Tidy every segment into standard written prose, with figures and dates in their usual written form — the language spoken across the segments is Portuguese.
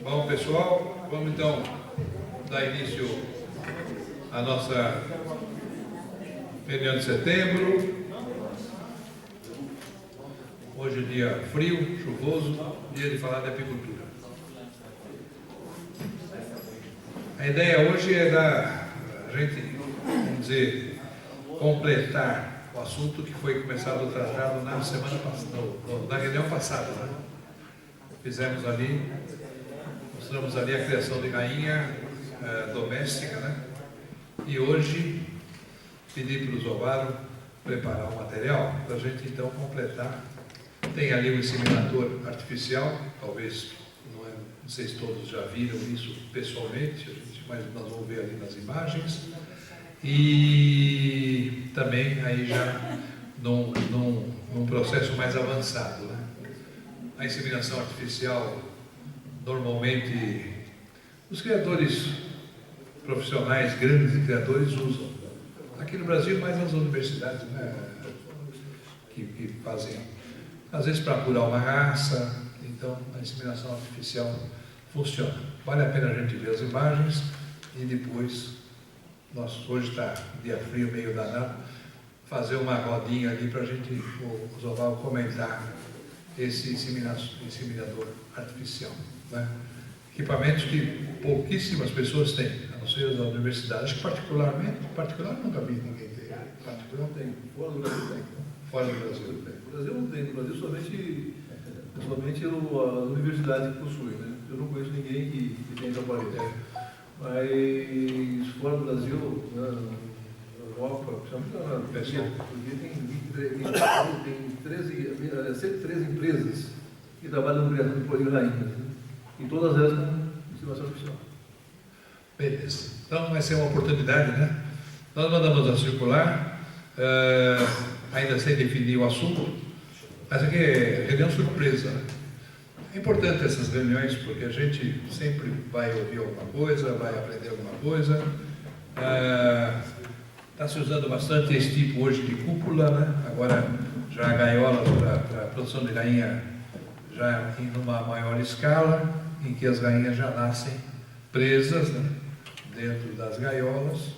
Bom, pessoal, vamos então dar início à nossa reunião de setembro. Hoje é dia frio, chuvoso, dia de falar de apicultura. A ideia hoje é a gente, vamos dizer, completar o assunto que foi começado tratado na semana passada, na reunião passada, né? Mostramos ali a criação de galinha doméstica, né? E hoje pedi para o Zovaro preparar o material para a gente então completar. Tem ali um inseminador artificial, talvez, não sei se todos já viram isso pessoalmente, mas nós vamos ver ali nas imagens. E também aí já num processo mais avançado, né? A inseminação artificial, normalmente, os criadores profissionais, grandes criadores, usam. Aqui no Brasil, mais nas universidades, né, que fazem, às vezes para apurar uma raça. Então, a inseminação artificial funciona. Vale a pena a gente ver as imagens e depois, hoje está dia frio, meio danado, fazer uma rodinha ali para a gente, o Zoval, comentar esse inseminador artificial, né? Equipamentos que pouquíssimas pessoas têm, a não ser as da universidade. Acho que particular nunca vi ninguém ter. Particular tem, fora do Brasil tem. Fora do Brasil tem. No Brasil não tem, no Brasil somente a universidade que possui, né? Eu não conheço ninguém que tenha esse aparelho. Mas fora do Brasil, na Europa, principalmente na Turquia, tem 113 empresas que trabalham no criação de rainhas, né? E todas elas com estimação artificial. Beleza. Então vai ser uma oportunidade, né? Nós mandamos a circular, ainda sem definir o assunto, mas aqui é reunião surpresa, né? É importante essas reuniões porque a gente sempre vai ouvir alguma coisa, vai aprender alguma coisa. Está se usando bastante esse tipo hoje de cúpula, né? Agora já a gaiola para a produção de galinha já em uma maior escala, em que as galinhas já nascem presas, né, dentro das gaiolas,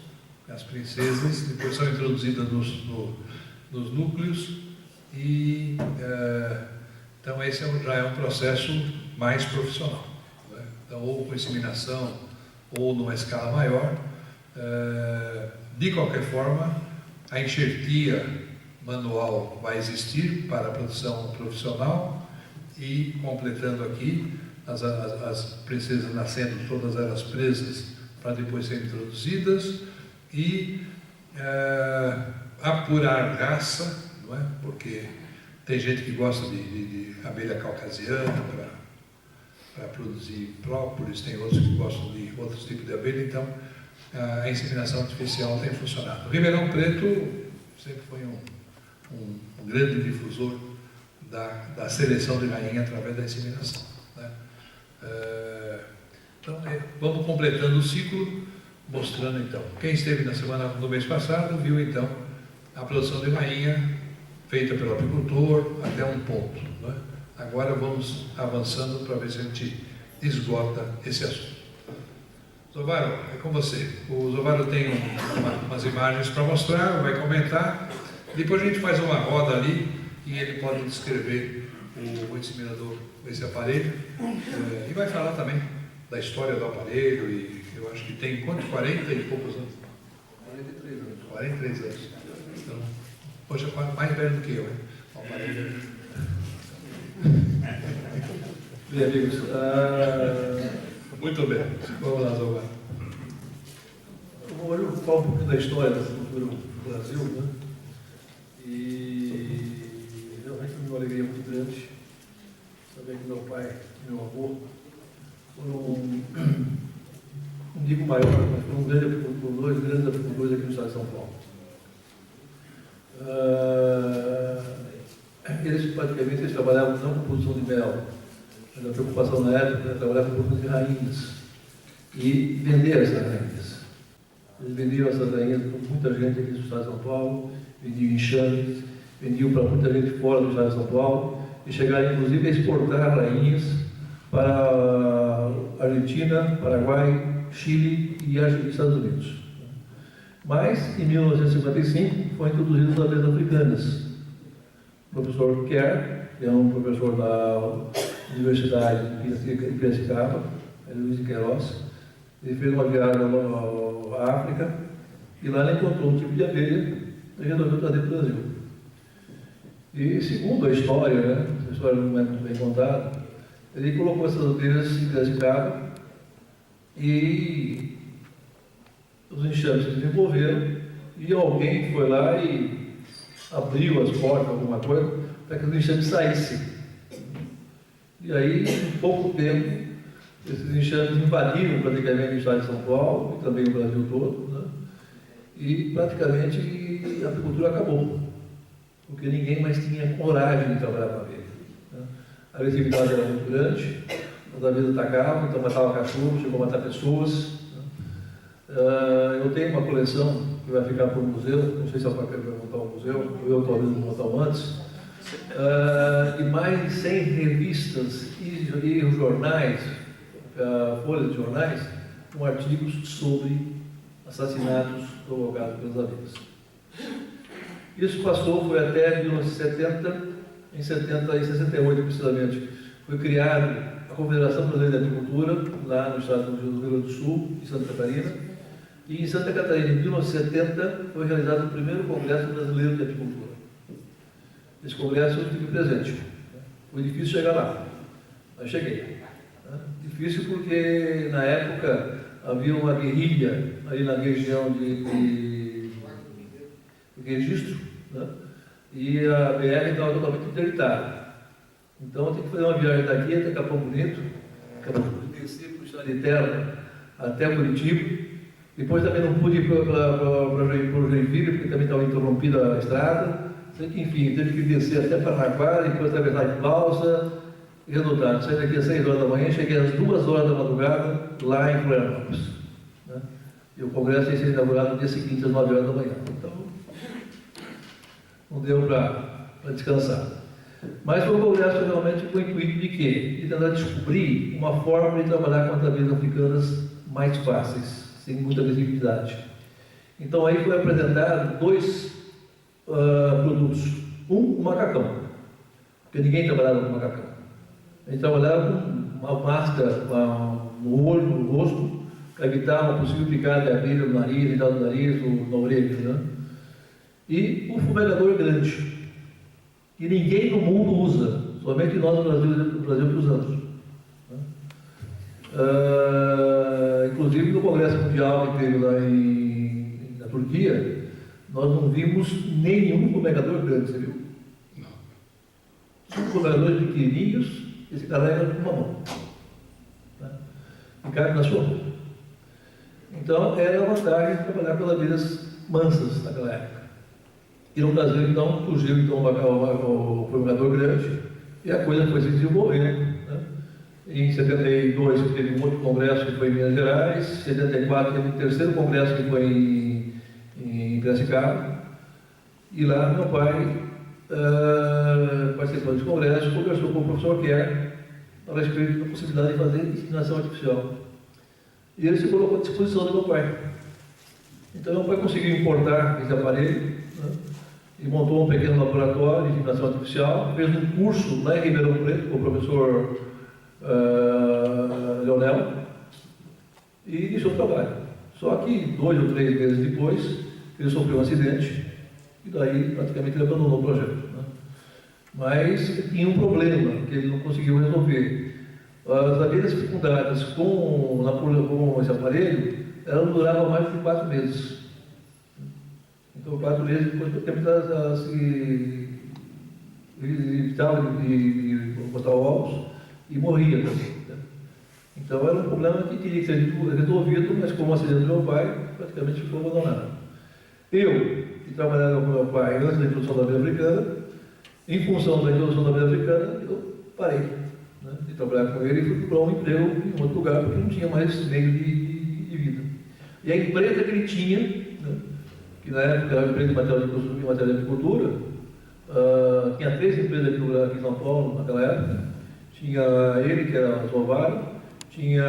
as princesas, depois são introduzidas nos núcleos e então esse já é um processo mais profissional, né? Então, ou com inseminação ou numa escala maior. De qualquer forma, a enxertia manual vai existir para a produção profissional e, completando aqui, as princesas nascendo, todas elas presas para depois serem introduzidas e apurar raça, não é? Porque tem gente que gosta de abelha caucasiana para produzir própolis, tem outros que gostam de outros tipos de abelha, então a inseminação artificial tem funcionado. O Ribeirão Preto sempre foi um grande difusor da seleção de rainha através da inseminação, né? Então, vamos completando o ciclo, mostrando então. Quem esteve no mês passado, viu então a produção de rainha feita pelo apicultor até um ponto, né? Agora vamos avançando para ver se a gente esgota esse assunto. Zovaro, é com você. O Zovaro tem umas imagens para mostrar, vai comentar. Depois a gente faz uma roda ali e ele pode descrever o inseminador, esse aparelho, e vai falar também da história do aparelho. E eu acho que tem quantos? 40 e poucos anos? 43 anos. 43 anos. Então, hoje é mais velho do que eu, hein? O aparelho. Bem, amigos, Muito bem. Vamos lá, Zovaro. Hoje eu vou falar um pouquinho da história da cultura do Brasil, né? E realmente foi uma alegria muito grande saber que meu pai e meu avô foram, não digo maior, mas foram dois grandes apicultores aqui no estado de São Paulo. Eles trabalhavam não com produção de mel, mas a preocupação na época era trabalhar com produção de rainhas e vender essas rainhas. Eles vendiam essas rainhas para muita gente aqui no estado de São Paulo, vendiam enxames, vendiam para muita gente fora do estado de São Paulo e chegaram inclusive a exportar rainhas para a Argentina, Paraguai, Chile e Estados Unidos. Mas, em 1955, foi introduzido as abelhas africanas. O professor Kerr, que é um professor da Universidade de Piracicaba, Luiz de Queiroz, ele fez uma viagem à África e lá ele encontrou um tipo de abelha e resolveu trazer para o Brasil. E segundo a história, né, a história não é muito bem contada, ele colocou essas abelhas em Piracicaba e os enxames se desenvolveram e alguém foi lá e abriu as portas, alguma coisa, para que os enxames saíssem. E aí, em pouco tempo, esses enxames invadiram praticamente o estado de São Paulo e também o Brasil todo, né? E praticamente a agricultura acabou, porque ninguém mais tinha coragem de trabalhar com a abelha, né? A agressividade era muito grande, as abelhas atacavam, então matavam cachorros, chegou a matar pessoas, né? Eu tenho uma coleção que vai ficar para o museu, não sei se a Paca vai montar um museu, eu talvez vou montar um antes, e mais de 100 revistas e jornais, folhas de jornais, com artigos sobre assassinatos provocados pelas abelhas. Isso passou, foi até 1970, em 68 precisamente, foi criada a Confederação Brasileira de Agricultura, lá no estado do Rio Grande do Sul, em Santa Catarina, e em Santa Catarina, em 1970, foi realizado o primeiro Congresso Brasileiro de Agricultura. Esse congresso eu estive presente. Foi difícil chegar lá, mas cheguei. Difícil porque, na época, havia uma guerrilha ali na região de registro, né? E a BR estava totalmente interditada. Então, eu tinha que fazer uma viagem daqui até Capão Bonito, descer para o estado de terra até Curitiba. Depois também não pude ir para Joinville, porque também estava interrompida a estrada. Enfim, teve que descer até Paranaguá, depois atravessar de balsa. E resultado, saí daqui às 6 horas da manhã, cheguei às 2 horas da madrugada, lá em Florianópolis, né? E o congresso ia ser inaugurado no dia seguinte, às 9 horas da manhã. Então, não deu para descansar. Mas o congresso realmente com o intuito de quê? De tentar descobrir uma forma de trabalhar com as abelhas africanas mais fáceis, sem muita visibilidade. Então aí foi apresentado 2 produtos. Um, o macacão, porque ninguém trabalhava com macacão. A gente trabalhava com uma máscara no olho, no rosto, para evitar uma possível picada de abelha no nariz, dentro do nariz ou na orelha, né? E o fumegador grande, que ninguém no mundo usa, somente nós no Brasil que usamos, né? Inclusive no Congresso Mundial que teve lá na Turquia, nós não vimos nenhum fumegador grande, você viu? Não. São fumegadores pequenininhos, esse carrega com uma mão, né? E cabe na sua mão. Então, era a vantagem de trabalhar com as abelhas mansas naquela época. E no Brasil, então, surgiu então, o fumegador grande, e a coisa foi se desenvolvendo, né? Em 72 teve um outro congresso que foi em Minas Gerais, em 74 teve um terceiro congresso que foi em Piracicaba, e lá meu pai, participando desse congresso, conversou com o professor Kerr a respeito da possibilidade de fazer inseminação artificial. E ele se colocou à disposição do meu pai. Então meu pai conseguiu importar esse aparelho, né? E montou um pequeno laboratório de inseminação artificial, fez um curso lá em Ribeirão Preto com o professor Leonel e iniciou o trabalho. Só que 2 ou 3 meses depois ele sofreu um acidente e daí praticamente ele abandonou o projeto, né? Mas tinha um problema que ele não conseguiu resolver. As abelhas fecundadas com esse aparelho, elas duravam mais de 4 meses. Então 4 meses depois elas se evitavam de botar ovos e morria também, né? Então era um problema que teria que ser resolvido, mas como o acidente do meu pai, praticamente ficou abandonado. Eu, que trabalhava com meu pai antes da introdução da abelha africana, em função da introdução da abelha africana, eu parei, né, de trabalhar com ele e fui procurar um emprego em outro lugar, porque não tinha mais meio de vida. E a empresa que ele tinha, né, que na época era uma empresa de material de construção e material de agricultura, tinha 3 empresas aqui em São Paulo naquela época, Tinha ele, que era Osório, tinha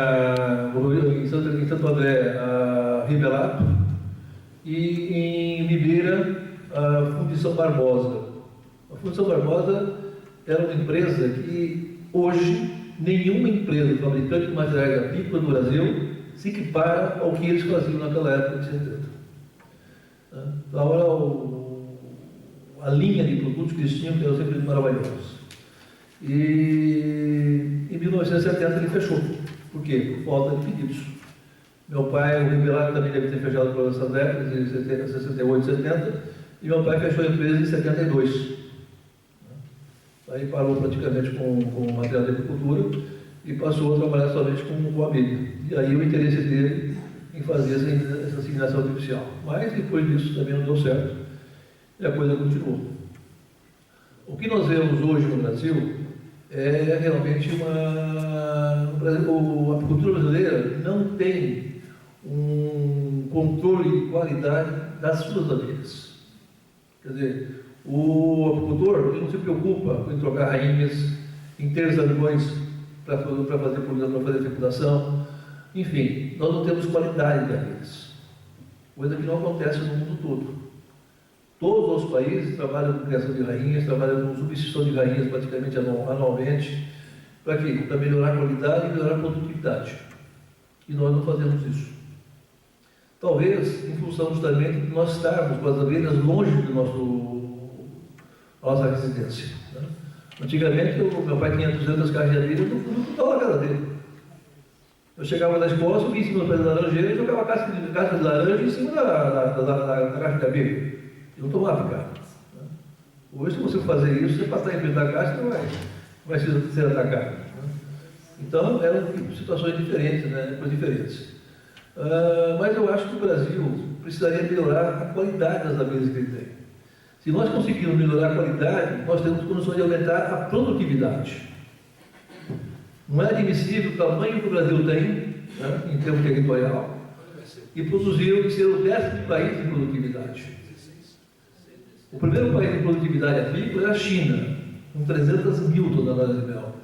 em Santo André a Rivelato e em Limeira a Fundição Barbosa. A Fundição Barbosa era uma empresa que hoje nenhuma empresa fabricante de materiais agrícolas no Brasil se equipara ao que eles faziam naquela época de 70. Então, a linha de produtos que eles tinham eram sempre maravilhosos. E em 1970 ele fechou. Por quê? Por falta de pedidos. Meu pai, o Rivelato, também deve ter fechado por essa década, em 68, 70, e meu pai fechou a empresa em 72. Aí parou praticamente com material de agricultura e passou a trabalhar somente com a milha. E aí o interesse dele em fazer essa inseminação artificial. Mas depois disso também não deu certo e a coisa continuou. O que nós vemos hoje no Brasil é realmente a apicultura brasileira não tem um controle de qualidade das suas abelhas. Quer dizer, o apicultor não se preocupa em trocar rainhas, em ter zargões para fazer polinização, para fazer fecundação. Enfim, nós não temos qualidade de abelhas, coisa que não acontece no mundo todo. Todos os países trabalham com criação de rainhas, trabalham com substituição de rainhas praticamente anualmente. Para quê? Para melhorar a qualidade e melhorar a produtividade. E nós não fazemos isso. Talvez em função justamente de nós estarmos com as abelhas longe da nossa residência. Né? Antigamente, meu pai tinha 200 caixas de abelha no quintal da casa dele. Eu chegava da escola, subia em cima do pé da laranjeira e jogava casca de laranja em cima da caixa de abelha. E não tomava picada. Né? Hoje, se você fazer isso, você passar em frente da caixa, você vai ser atacado. Né? Então, eram situações diferentes, né? Coisas diferentes. Mas eu acho que o Brasil precisaria melhorar a qualidade das abelhas que ele tem. Se nós conseguirmos melhorar a qualidade, nós temos condições de aumentar a produtividade. Não é admissível o tamanho que o Brasil tem, né, em termos territorial, e produzir e ser o 10º país de produtividade. O primeiro país de produtividade agrícola é a China, com 300 mil toneladas de mel.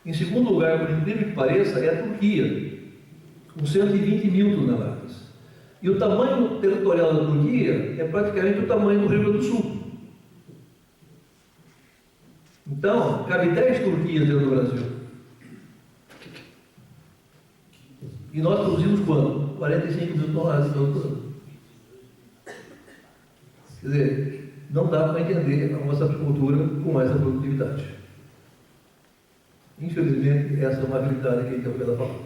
Em segundo lugar, por incrível que pareça, é a Turquia, com 120 mil toneladas. E o tamanho territorial da Turquia é praticamente o tamanho do Rio Grande do Sul. Então, cabe 10 Turquias dentro do Brasil. E nós produzimos quanto? 45 mil toneladas de mel por ano. Quer dizer, não dá para entender a nossa agricultura com essa produtividade. Infelizmente, essa é uma realidade que a gente vai falar.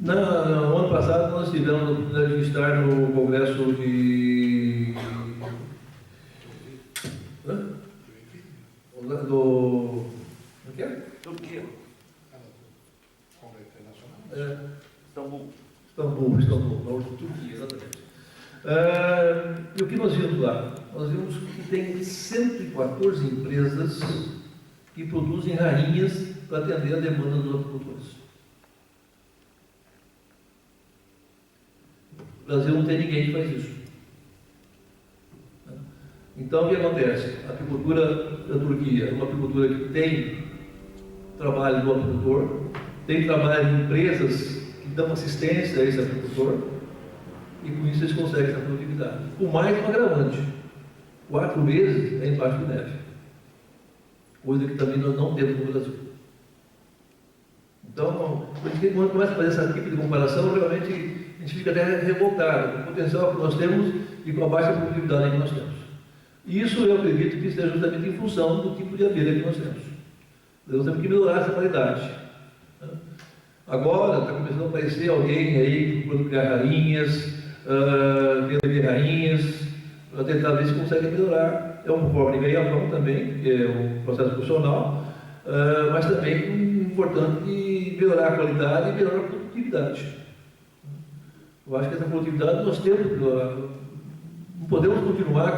No ano passado, nós tivemos a oportunidade de estar no Congresso de... do... O que é? Turquia. Istambul, na Turquia, exatamente. E o que nós vimos lá? Nós vimos que tem 114 empresas que produzem rainhas para atender a demanda dos apicultores. O Brasil não tem ninguém que faz isso. Então, o que acontece? A apicultura da Turquia é uma apicultura que tem trabalho do apicultor, tem trabalho de empresas que dão assistência a esse apicultor, e com isso eles conseguem essa produtividade. Com mais um agravante: 4 meses é embaixo de neve, coisa que também nós não temos no Brasil. Então, quando começa a fazer esse tipo de comparação, realmente a gente fica até revoltado com o potencial que nós temos e com a baixa produtividade que nós temos. E isso eu acredito que esteja justamente em função do tipo de abelha que nós temos. Nós temos que melhorar essa qualidade. Agora está começando a aparecer alguém aí procurando criar rainhas, vender rainhas, para tentar ver se consegue melhorar. É uma forma de ganhar pão também, que é um processo profissional, mas também importante de melhorar a qualidade e melhorar a produtividade. Eu acho que essa produtividade nós temos que melhorar. Não podemos continuar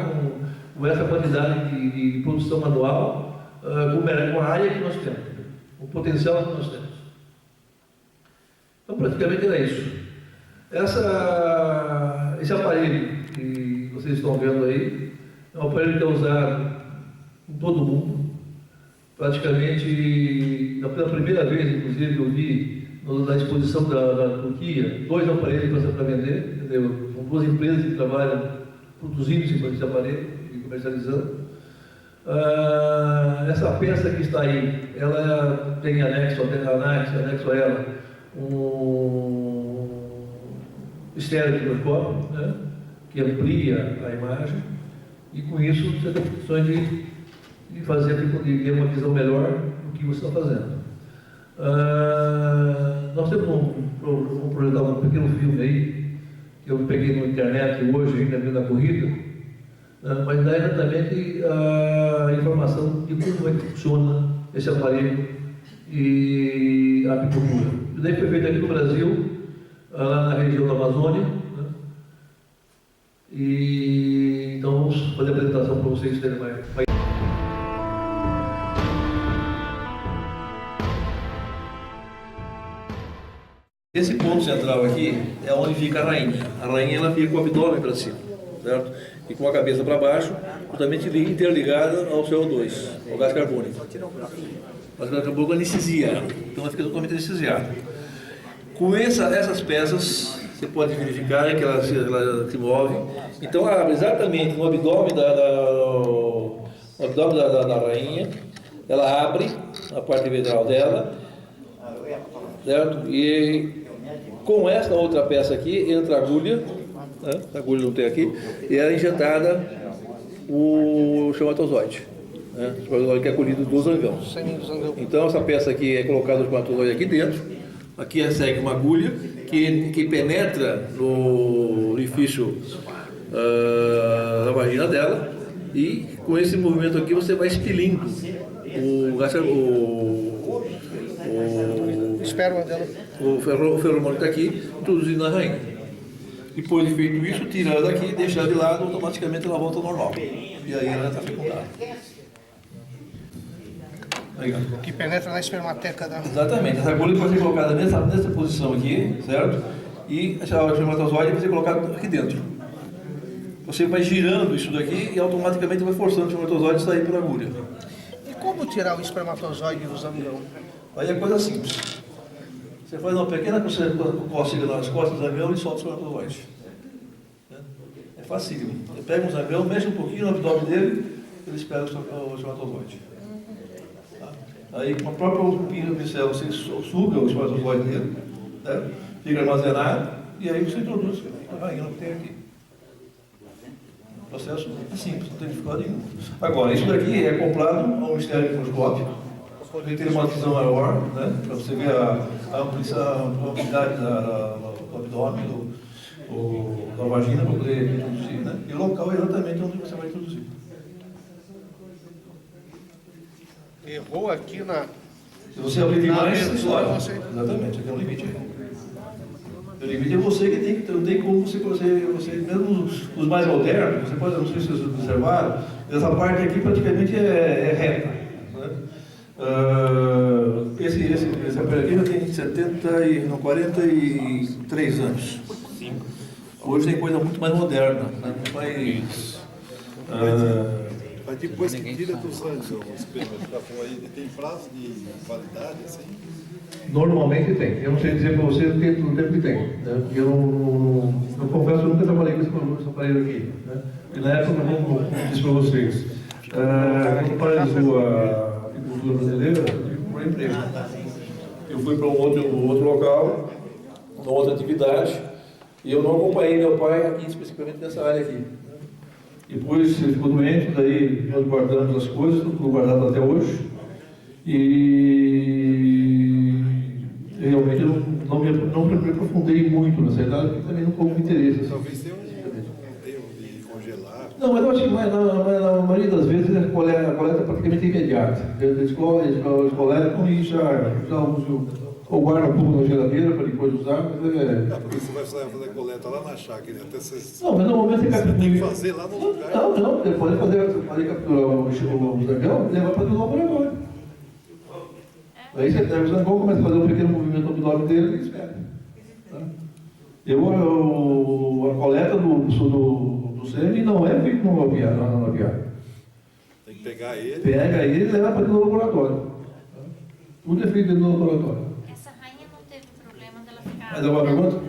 com essa quantidade de produção manual, com a área que nós temos, o potencial que nós temos. Então, praticamente era isso. Esse aparelho que vocês estão vendo aí é um aparelho que é usado em todo o mundo. Praticamente, pela primeira vez, inclusive, eu vi na exposição da Turquia, 2 aparelhos para vender, entendeu? São 2 empresas que trabalham produzindo esse aparelho e comercializando. Essa peça que está aí, ela tem anexo a ela um estereoscópio, né, que amplia a imagem, e com isso você tem condições de fazer, de ter uma visão melhor do que você está fazendo. Nós temos um projetar um pequeno filme aí, que eu peguei na internet hoje, ainda na corrida, mas dá exatamente a informação de como é que funciona esse aparelho e a apicultura. Isso daí foi feito aqui no Brasil, lá na região da Amazônia, né? E então vamos fazer a apresentação para vocês terem mais. Esse ponto central aqui é onde fica a rainha. A rainha ela fica com o abdômen para cima, certo? E com a cabeça para baixo, totalmente interligada ao CO2, ao gás carbônico. Mas o gás carbônico anestesia ela, então ela fica totalmente anestesiada. Com essas peças, você pode verificar que ela se move. Então abre exatamente no abdômen da rainha, ela abre a parte ventral dela, certo? E com essa outra peça aqui entra a agulha, né? A agulha não tem aqui, e é injetada o espermatozoide, né? O espermatozoide que é colhido do zangão. Então essa peça aqui é colocada o espermatozoide aqui dentro, aqui segue uma agulha que penetra no orifício da vagina dela, e com esse movimento aqui você vai expelindo o feromônio está aqui, introduzindo na rainha. Depois de feito isso, tira ela daqui, deixa ela de lado, automaticamente ela volta ao normal. E aí ela está fecundada. Que penetra na espermateca da... Exatamente. Essa agulha pode ser colocada nessa posição aqui, certo? E o espermatozoide vai ser colocado aqui dentro. Você vai girando isso daqui e automaticamente vai forçando o espermatozoide a sair pela agulha. E como tirar o espermatozoide do zangão? Aí é coisa simples. Você faz uma pequena cócega nas costas do zangão e solta o espermatozoide. É facílimo. Você pega um zangão, mexe um pouquinho no abdômen dele, ele espera o espermatozoide. Tá? Aí com a própria pincel você suga o espermatozoide dele, né? Fica armazenado, e aí você introduz a rainha que tem aqui. O processo é simples, não tem dificuldade nenhuma. Agora, isso daqui é acoplado a um estereoscópio. Ele tem uma visão maior, né, para você ver a amplitude do abdômen, da vagina, para poder introduzir, né? E o local é exatamente onde você vai introduzir. Errou aqui na... Se você abrir demais, história, exatamente, aqui é um limite aí. O limite é você que tem que, não tem como você mesmo os mais modernos, você pode, não sei se vocês observaram, essa parte aqui praticamente é reta. Né? Esse aparelho aqui já tem 43 anos. Hoje tem coisa muito mais moderna, né? Mas depois que tira do sangue, ele tem prazo de validade, assim? Normalmente tem. Eu não sei dizer para você o tempo que tem. Né? Eu confesso que eu nunca trabalhei com esse aparelho aqui. Né? E na época, como eu disse para vocês, quando paralisou a agricultura brasileira, eu tive um emprego. Eu fui para um outro local, uma outra atividade, e eu não acompanhei meu pai aqui, especificamente nessa área aqui. Depois ele ficou doente, daí nós guardamos as coisas, tudo guardado até hoje. E realmente eu não me aprofundei muito nessa idade, porque também não houve interesse. Assim. Talvez tenha um tempo de congelar. Não, mas eu acho que na maioria das vezes a coleta é praticamente imediata. Eles coletam e já usam, ou guardam um pouco na geladeira para depois usar, mas Não, porque você vai fazer coleta lá na chácara, até você... Não, mas normalmente você tem que fazer lá no lugar. Não, você pode capturar o zangão e levar para o laboratório. Aí você pega o zangão, começa a fazer um pequeno movimento no abdômen dele e espera. Tá? A coleta do sêmen não é feita no aviário. pegar ele. Pega ele e leva para dentro do laboratório. Tudo é feito dentro do laboratório. Essa rainha não teve problema dela ficar... Mais alguma pergunta?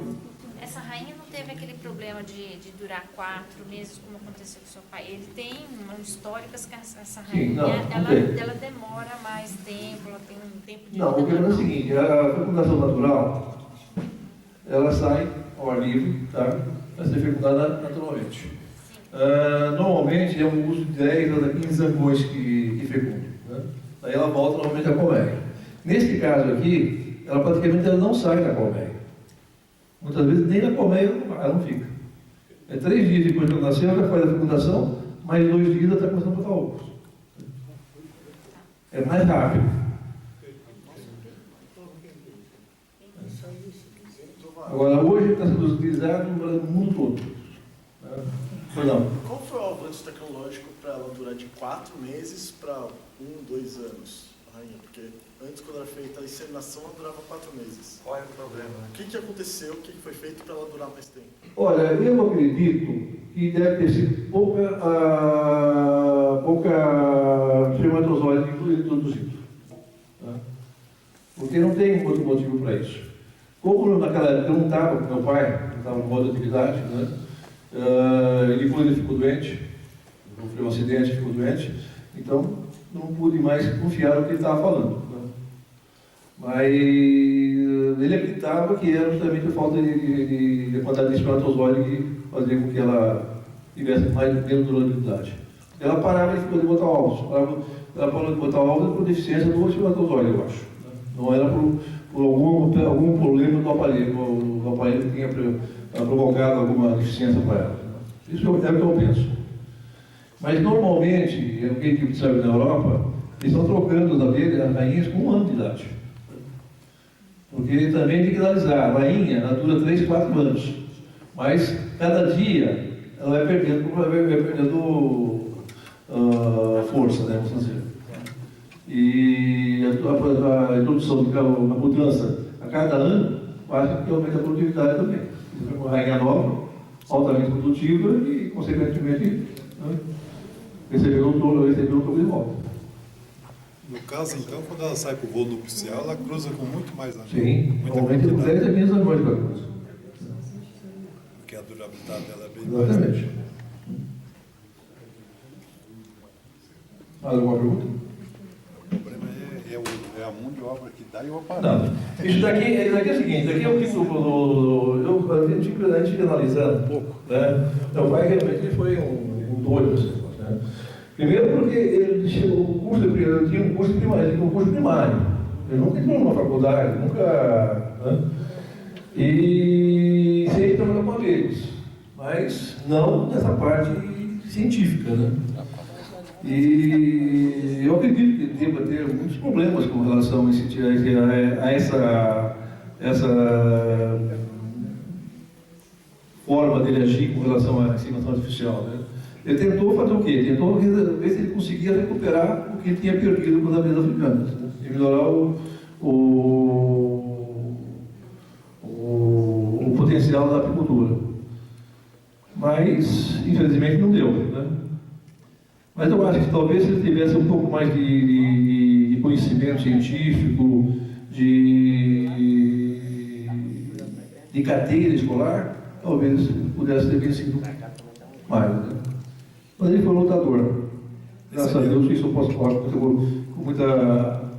Essa rainha não teve aquele problema de durar 4 meses, como aconteceu com seu pai. Ele tem um histórico que essa rainha, Sim, não, ela demora mais tempo, ela tem um tempo de Não, o vida problema é o menor. seguinte, a fecundação natural, ela sai ao ar livre, tá? Vai ser fecundada naturalmente. Normalmente é um uso de 10 a 15 zangões que fecundam, né? Aí ela volta normalmente à colmeia. Nesse caso aqui, ela praticamente não sai da colmeia. Muitas vezes nem na colmeia ela não fica. 3 dias depois que ela nasceu, ela já faz a fecundação, mais 2 dias ela está começando a botar ovos. É mais rápido. Agora, hoje está sendo utilizado no mundo todo. Pois não. Qual foi o avanço tecnológico para ela durar de 4 meses para 1, 2 anos, rainha? Porque antes, quando era feita a inseminação, ela durava 4 meses. Qual é o problema, né? O que aconteceu? O que foi feito para ela durar mais tempo? Olha, eu acredito que deve ter sido pouca espermatozoide introduzido. Tá? Porque não tem outro motivo para isso. Como naquela época eu não estava com meu pai, não estava no modo de atividade, né? Ele ficou doente, sofreu um acidente, ficou doente, então não pude mais confiar no que ele estava falando. Né? Mas ele acreditava que era justamente a falta de quantidade de espermatozoide que fazia com que ela tivesse menos durabilidade. Ela parava de poder botar ovos, ela parou de botar ovos por deficiência do espermatozoide, eu acho. Né? Não era por algum problema do aparelho, o aparelho tinha provocado alguma deficiência para ela. Isso é o que eu penso. Mas normalmente, o que a gente observa na Europa, eles estão trocando as rainhas com 1 ano de idade. Porque também tem que analisar, a rainha ela dura 3, 4 anos. Mas cada dia ela vai perdendo força, né, vamos dizer. E a introdução, a mudança a cada ano faz com que aumente a produtividade também. Uma rainha nova, altamente produtiva e, consequentemente, né, recebeu um touro de volta. No caso, então, quando ela sai para o voo nupcial, ela cruza com muito mais anos. Sim, muita aumenta com 10 a 15 anos para cruz. Porque a durabilidade dela é bem mais. Exatamente. Mais alguma pergunta? O problema é a mão de obra que dá e o aparelho. Não. Isso daqui é o seguinte, daqui é o tipo a gente analisando um pouco, né? Meu pai realmente foi um doido nesse negócio, né? Primeiro porque ele tinha um curso primário. Ele nunca entrou numa faculdade, nunca. Né? E sempre trabalhou com abelhas, mas não nessa parte científica, né? E eu acredito que ele deva ter muitos problemas com relação a essa forma dele agir com relação à inseminação artificial, né? Ele tentou fazer o quê? Tentou ver se ele conseguia recuperar o que ele tinha perdido com as abelhas africanas, né? E melhorar o potencial da apicultura. Mas, infelizmente, não deu, né? Mas eu acho que talvez se ele tivesse um pouco mais de conhecimento científico, de carteira escolar, talvez pudesse ter vencido mais, né? Mas ele foi lutador. Graças a Deus, isso eu posso falar com muita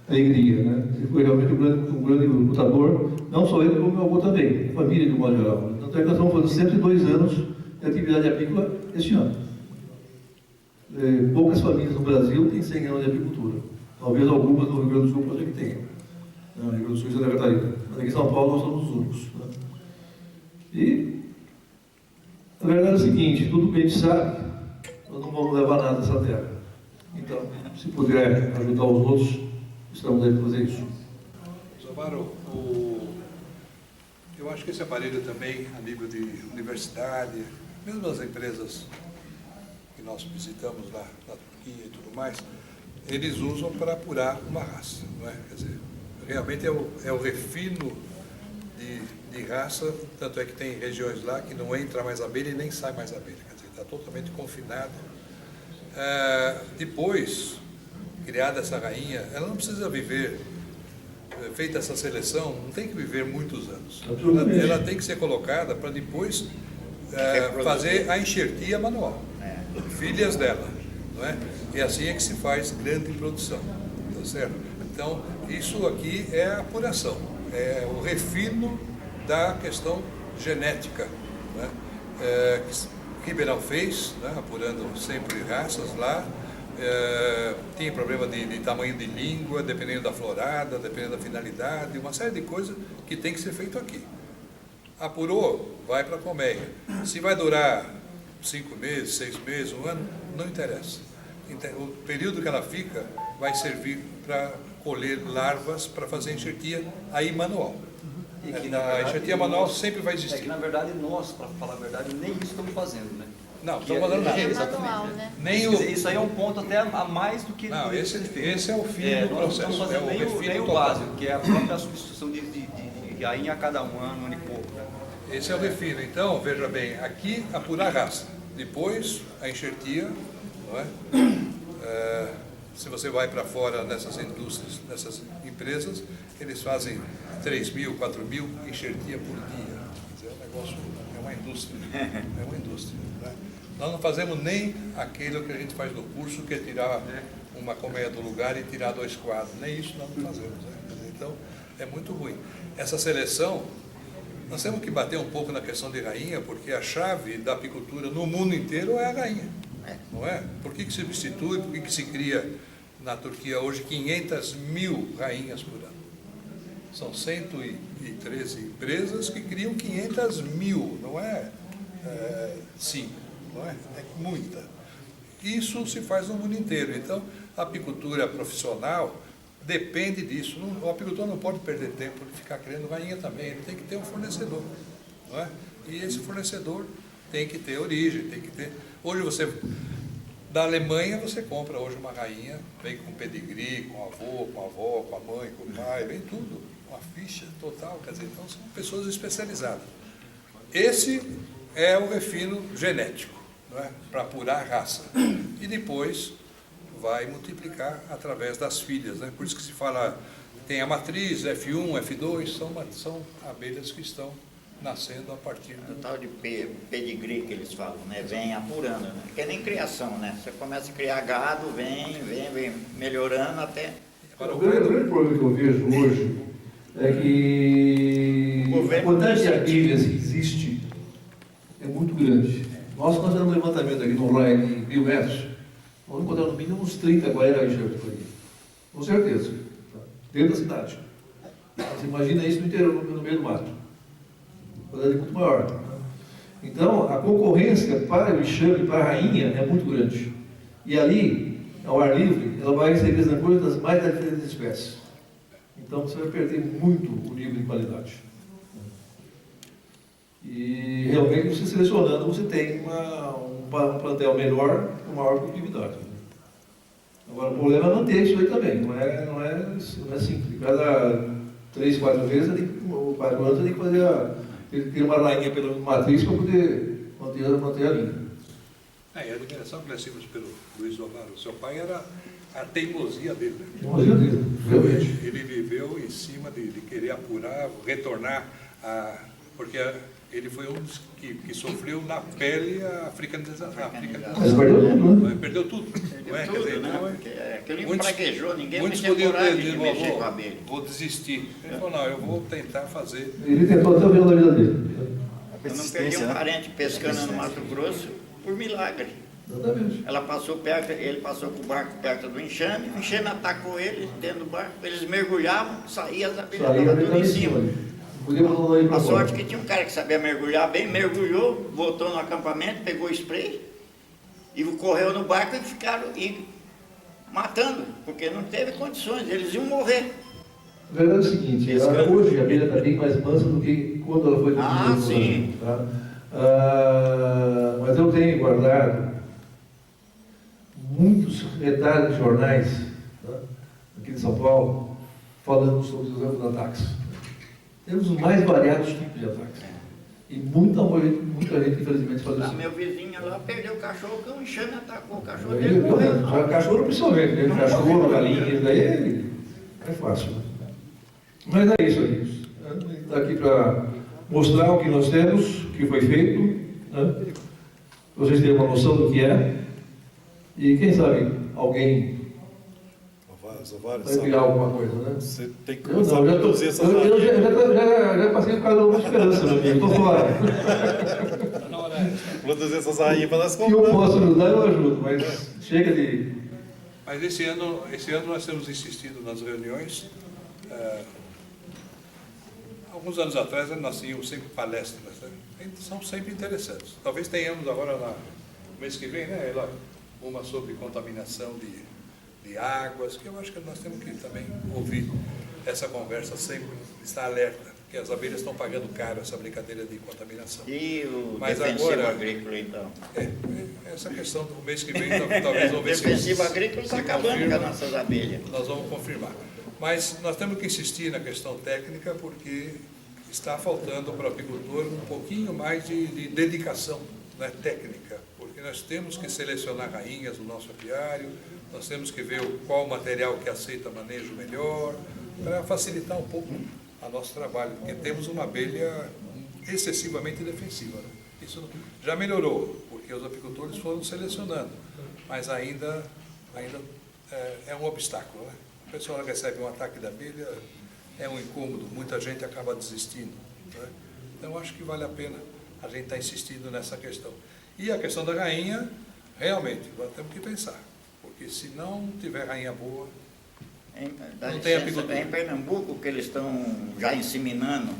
alegria, né? Ele foi realmente um grande lutador, não só ele, como meu avô também, a família de modo geral. Tanto é que nós estamos fazendo 102 anos de atividade apícola este ano. Poucas famílias no Brasil têm 100 anos de agricultura. Talvez algumas no Rio Grande do Sul pode que tenham. No Rio Grande do Sul e Santa Catarina. Mas aqui em São Paulo nós somos os únicos. Né? E a verdade é o seguinte, tudo que a gente sabe, nós não vamos levar nada dessa terra. Então, se puder ajudar os outros, estamos aí para fazer isso. Zamaro, eu acho que esse aparelho também, a nível de universidade, mesmo as empresas que nós visitamos lá na Turquia e tudo mais, eles usam para apurar uma raça, não é? Quer dizer, realmente é o refino de raça, tanto é que tem regiões lá que não entra mais abelha e nem sai mais abelha, quer dizer, está totalmente confinado Depois, criada essa rainha, ela não precisa viver, feita essa seleção, não tem que viver muitos anos. Ela tem que ser colocada para depois fazer a enxertia manual. Filhas dela, não é? E assim é que se faz grande produção, tá certo? Então, isso aqui é a apuração, é o refino da questão genética, né? Que Ribeirão fez, né? Apurando sempre raças lá. Tinha problema de tamanho de língua, dependendo da florada, dependendo da finalidade, uma série de coisas que tem que ser feito aqui. Apurou, vai para a colmeia. Se vai durar 5 meses, 6 meses, 1 ano, não interessa. O período que ela fica vai servir para colher larvas para fazer enxertia aí manual. E que, a enxertia manual sempre vai É que existir. na verdade nós, para falar a verdade, nem isso estamos fazendo, né? Não, estamos fazendo nada. É Exatamente. manual, né? Nem Quer dizer, isso aí é um ponto até a mais do que... Não, do que esse é o fim do nós não estamos processo, é fazendo o nem refino o total. básico, que é a própria substituição de rainha a cada um ano e pouco. Esse é o refino. Então, veja bem, aqui apurar raça, depois a enxertia, não é? Se você vai para fora nessas indústrias, nessas empresas, eles fazem 3.000, 4.000 enxertia por dia. Quer dizer, o negócio é uma indústria. É uma indústria. Né? Nós não fazemos nem aquilo que a gente faz no curso, que é tirar uma colmeia do lugar e tirar 2 quadros. Nem isso nós não fazemos. Né? Então, é muito ruim. Essa seleção, nós temos que bater um pouco na questão de rainha, porque a chave da apicultura no mundo inteiro é a rainha. Não é? Por que se substitui, por que se cria na Turquia hoje 500.000 rainhas por ano? São 113 empresas que criam 500.000, não é 5, não é? É muita. Isso se faz no mundo inteiro. Então, a apicultura profissional depende disso. O apicultor não pode perder tempo de ficar criando rainha também, ele tem que ter um fornecedor, não é? E esse fornecedor tem que ter origem, tem que ter... Hoje você, da Alemanha, você compra hoje uma rainha, vem com pedigree, com avô, com a avó, com a mãe, com o pai, vem tudo, uma ficha total, quer dizer, então são pessoas especializadas. Esse é o refino genético, não é? Para apurar a raça. E depois vai multiplicar através das filhas, né? Por isso que se fala, tem a matriz, F1, F2, são abelhas que estão nascendo a partir O tal de pedigree que eles falam, né? Vem apurando, né? Porque é nem criação, né? Você começa a criar gado, vem melhorando até... O grande problema que eu vejo hoje é que a quantidade de abelhas que existe é muito grande. Nós fizemos um levantamento aqui no RAI de 1.000 metros, nós encontramos no mínimo uns 30, 40 enxertos por aí. Com certeza. Dentro da cidade. Você imagina isso no interior, no meio do mato. A quantidade é muito maior. Então, a concorrência para o enxame, para a rainha, é muito grande. E ali, ao ar livre, ela vai ser desenvolvida das mais diferentes espécies. Então, você vai perder muito o nível de qualidade. E realmente, você selecionando, você tem um plantel melhor com maior produtividade. Agora, o problema é manter isso aí também. Não é simples. Cada 3, 4 vezes, ou 4 anos, você tem que fazer ter uma rainha pela matriz para poder manter a linha. E a admiração que nós tínhamos pelo Luiz Omar, o seu pai, era a teimosia dele. Né? Teimosia dele, realmente. Ele viveu em cima de querer apurar, retornar, porque ele foi um dos que sofreu na pele a africanização. Ele perdeu tudo, né? Perdeu tudo. Não é? Tudo, Quer dizer, né? então, Porque aquele muitos- fraquejou, ninguém muitos tinha podiam coragem ter de mexer com a dito, abelha. vou desistir. Ele falou, não, eu vou tentar fazer. Ele tentou até o final da vida dele. Eu não perdi um parente pescando no Mato Grosso por milagre. Exatamente. Ele passou com o barco perto do enxame, o enxame atacou ele dentro do barco, eles mergulhavam, saía as abelhas, Saía estavam bem tudo lá em em cima. cima. Podia mandar ele para A fora. sorte que tinha um cara que sabia mergulhar bem, mergulhou, voltou no acampamento, pegou o spray e correu no barco e ficaram matando, porque não teve condições, eles iam morrer. A verdade é o seguinte, hoje a abelha está bem mais mansa do que quando ela foi Ah, sim. tá? Mas eu tenho guardado muitos retalhos de jornais, tá? Aqui de São Paulo, falando sobre os ataques. Temos os mais variados tipos de ataques. E muita gente, infelizmente, Lá, faleceu. meu vizinho lá perdeu o cachorro, que um enxame atacou o cachorro Aí, dele. Morreu. já cachorro principalmente, né? Cachorro, galinha, daí é fácil. Mas é isso, amigos. A gente está aqui para mostrar o que nós temos, o que foi feito, né? Vocês terem uma noção do que é. E quem sabe alguém vai criar alguma coisa, né? Você tem que Eu não, começar a já, produzir essas já passei por causa de uma esperança, meu amigo, estou fora. produzir essas rainhas para nós Se eu comprar. posso ajudar, eu ajudo, mas chega de... Mas esse ano nós temos insistido nas reuniões. Alguns anos atrás nós tínhamos sempre palestras, né? São sempre interessantes. Talvez tenhamos agora no mês que vem, né, Eloy, uma sobre contaminação de águas, que eu acho que nós temos que também ouvir essa conversa, sempre estar alerta, porque as abelhas estão pagando caro essa brincadeira de contaminação. E o Mas defensivo agora- agrícola, então. Essa questão do mês que vem, talvez O vamos ver se defensivo agrícola está se acabando com confirma. as nossas abelhas. Nós vamos confirmar. Mas nós temos que insistir na questão técnica, porque está faltando para o apicultor um pouquinho mais de dedicação, né, técnica, porque nós temos que selecionar rainhas no nosso apiário, nós temos que ver qual material que aceita manejo melhor, para facilitar um pouco o nosso trabalho, porque temos uma abelha excessivamente defensiva, né? Isso já melhorou, porque os apicultores foram selecionando, mas ainda é um obstáculo, né? A pessoa recebe um ataque da abelha, é um incômodo, muita gente acaba desistindo, né? Então acho que vale a pena a gente estar insistindo nessa questão. E a questão da rainha, realmente, nós temos que pensar, porque se não tiver rainha boa, Dá Não tem licença, apicultura. é em Pernambuco que eles estão já inseminando,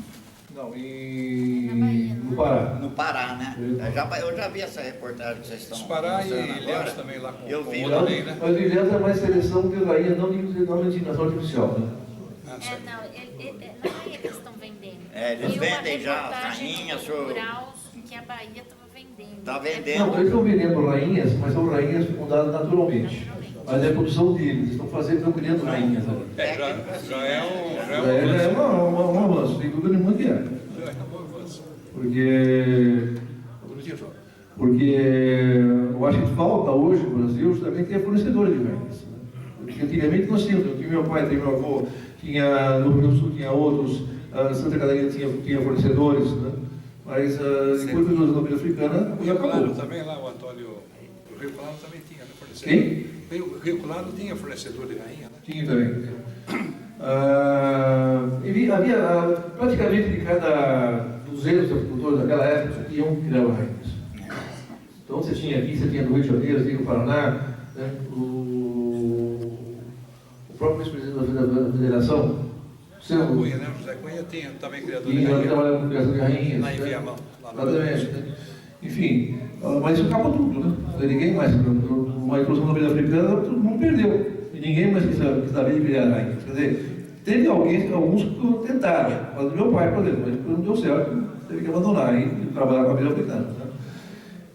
Não, Na Bahia, no Pará. no Pará, né? Eu já vi essa reportagem que vocês estão Pará e mostrando Ilhéus agora. também lá com Eu o vi outro lá. também, né? Mas o Ilhéus é mais seleção de rainha, não de inseminação artificial, né? Ah, É, certo. não, na Bahia que eles estão vendendo. É, eles E vendem já uma as reportagem rainhas, do senhor. Rural que a Bahia estava vendendo. Tá Não, vendendo. eles estão vendendo rainhas, mas são rainhas fecundadas naturalmente. Mas é a produção deles, estão criando rainhas ali. Já é um É um avanço, tem dúvida nenhuma que é. bom avanço. Porque eu acho que falta hoje no Brasil também ter fornecedores de rainhas. Né? Porque antigamente nós tínhamos, eu tinha meu pai, tinha meu avô, tinha no Rio Grande do Sul tinha outros, Santa Catarina tinha fornecedores, né? Mas depois da abelha africana, O Rio Claro acabou. também lá, o Antônio, o Rio Claro também tinha, né, fornecedor. Quem? O Rio Claro tinha fornecedor de rainha, né? Tinha também. Havia praticamente de cada 200 apicultores daquela época tinha um que criava rainhas. Então você tinha aqui, você tinha no Rio de Janeiro, você tinha no Paraná, né? O próprio vice-presidente da federação, José Cunha, né? O José Cunha tinha também criador de tinha rainha. trabalhava com criação de rainhas. Lá em né? Viamão, lá no Exatamente. Né? Enfim, mas isso acabou tudo, né? Ninguém mais, uma introdução da abelha africana, todo mundo perdeu. E ninguém mais quis saber de criar rainhas. Quer dizer, teve alguns que tentaram, mas o meu pai, por exemplo, ele não deu certo, teve que abandonar e trabalhar com a abelha africana. Né?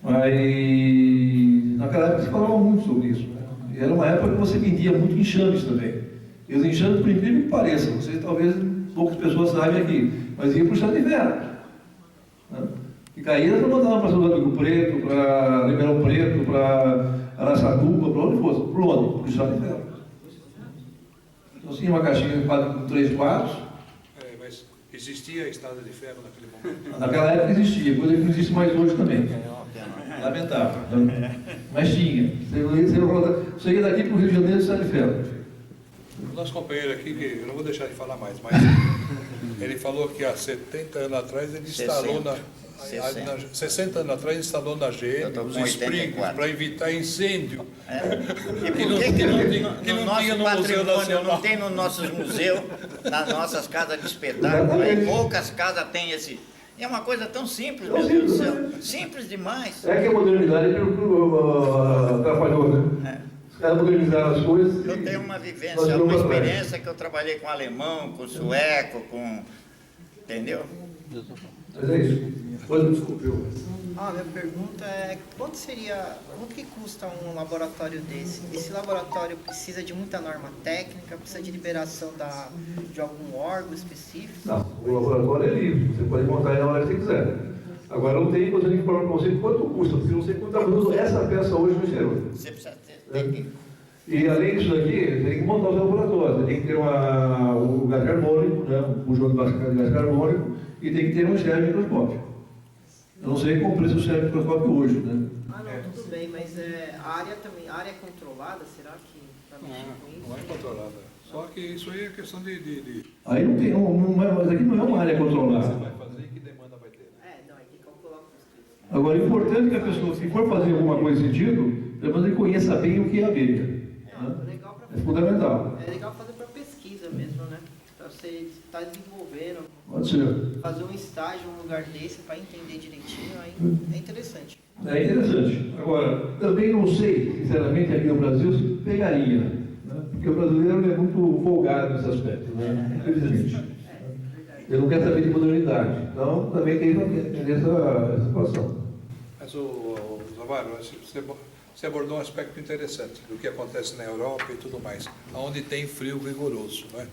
Mas naquela época se falava muito sobre isso. Né? E era uma época que você vendia muito enxames também. E os enxames, por incrível que pareça, vocês talvez poucas pessoas sabem aqui, mas ia para o chá de inverno. Né? E caídas não mandavam para São Rio Preto, para Ribeirão Preto, para Araçatuba, para onde fosse, para onde? Para o chá de inverno. Então tinha uma caixinha com 3 quartos. Mas existia a estrada de ferro naquele momento. Naquela época existia, coisa que não existe mais hoje também. Lamentável. Né? Mas tinha. Você ia daqui para o Rio de Janeiro de Estrada de Ferro. O nosso companheiro aqui, que eu não vou deixar de falar mais, mas ele falou que há 70 anos atrás ele instalou 60 anos atrás instalou na Eu GM tô com os sprinklers 84. para evitar incêndio. E por que que não no tinha nosso no Museu patrimônio, Nacional? não tem nos nossos museus, nas nossas casas de espetáculo, aí poucas casas têm esse... É uma coisa tão simples, meu Deus do céu. Simples demais. É que a modernidade atrapalhou, né? Os caras modernizaram as coisas. Eu tenho uma vivência, nós uma vamos atrás. experiência que eu trabalhei com alemão, com sueco, com... Entendeu? Mas é isso. Depois me desculpeu. Minha pergunta é quanto que custa um laboratório desse? Esse laboratório precisa de muita norma técnica, precisa de liberação de algum órgão específico? Não, o laboratório é livre. Você pode montar ele na hora que você quiser. Agora não tem coisa de informar para você quanto custa, porque não sei quanto está custando essa peça hoje no exterior. Você precisa ter. E além disso daqui, tem que montar os laboratórios, tem que ter o gás carbônico, né, um bujão de gás carbônico, e tem que ter um serve microscópio. Eu não sei qual o preço do serve microscópio hoje, né? Ah, não, tudo bem, mas a área também, a área é controlada, será que vai mexer com isso? Não é controlada. Só que isso aí é questão de Aí não tem, mas aqui não é uma área você controlada. vai fazer e que demanda vai ter. Não, tem que calcular o custo. Agora, é importante que a pessoa, se for fazer alguma coisa nesse sentido, pelo menos ele conheça bem o que é abelha. Né? É fundamental. É legal fazer para pesquisa mesmo, né? Para você estar desenvolvendo, Pode ser. fazer um estágio em um lugar desse para entender direitinho, aí é interessante. É interessante. Agora, também não sei, sinceramente, aqui no Brasil, se pegaria. Né? Porque o brasileiro é muito folgado nesse aspecto, né? Infelizmente. Ele não quer saber de modernidade. Então, também tem que entender essa situação. Mas, Zavário, você abordou um aspecto interessante do que acontece na Europa e tudo mais, onde tem frio rigoroso. Né?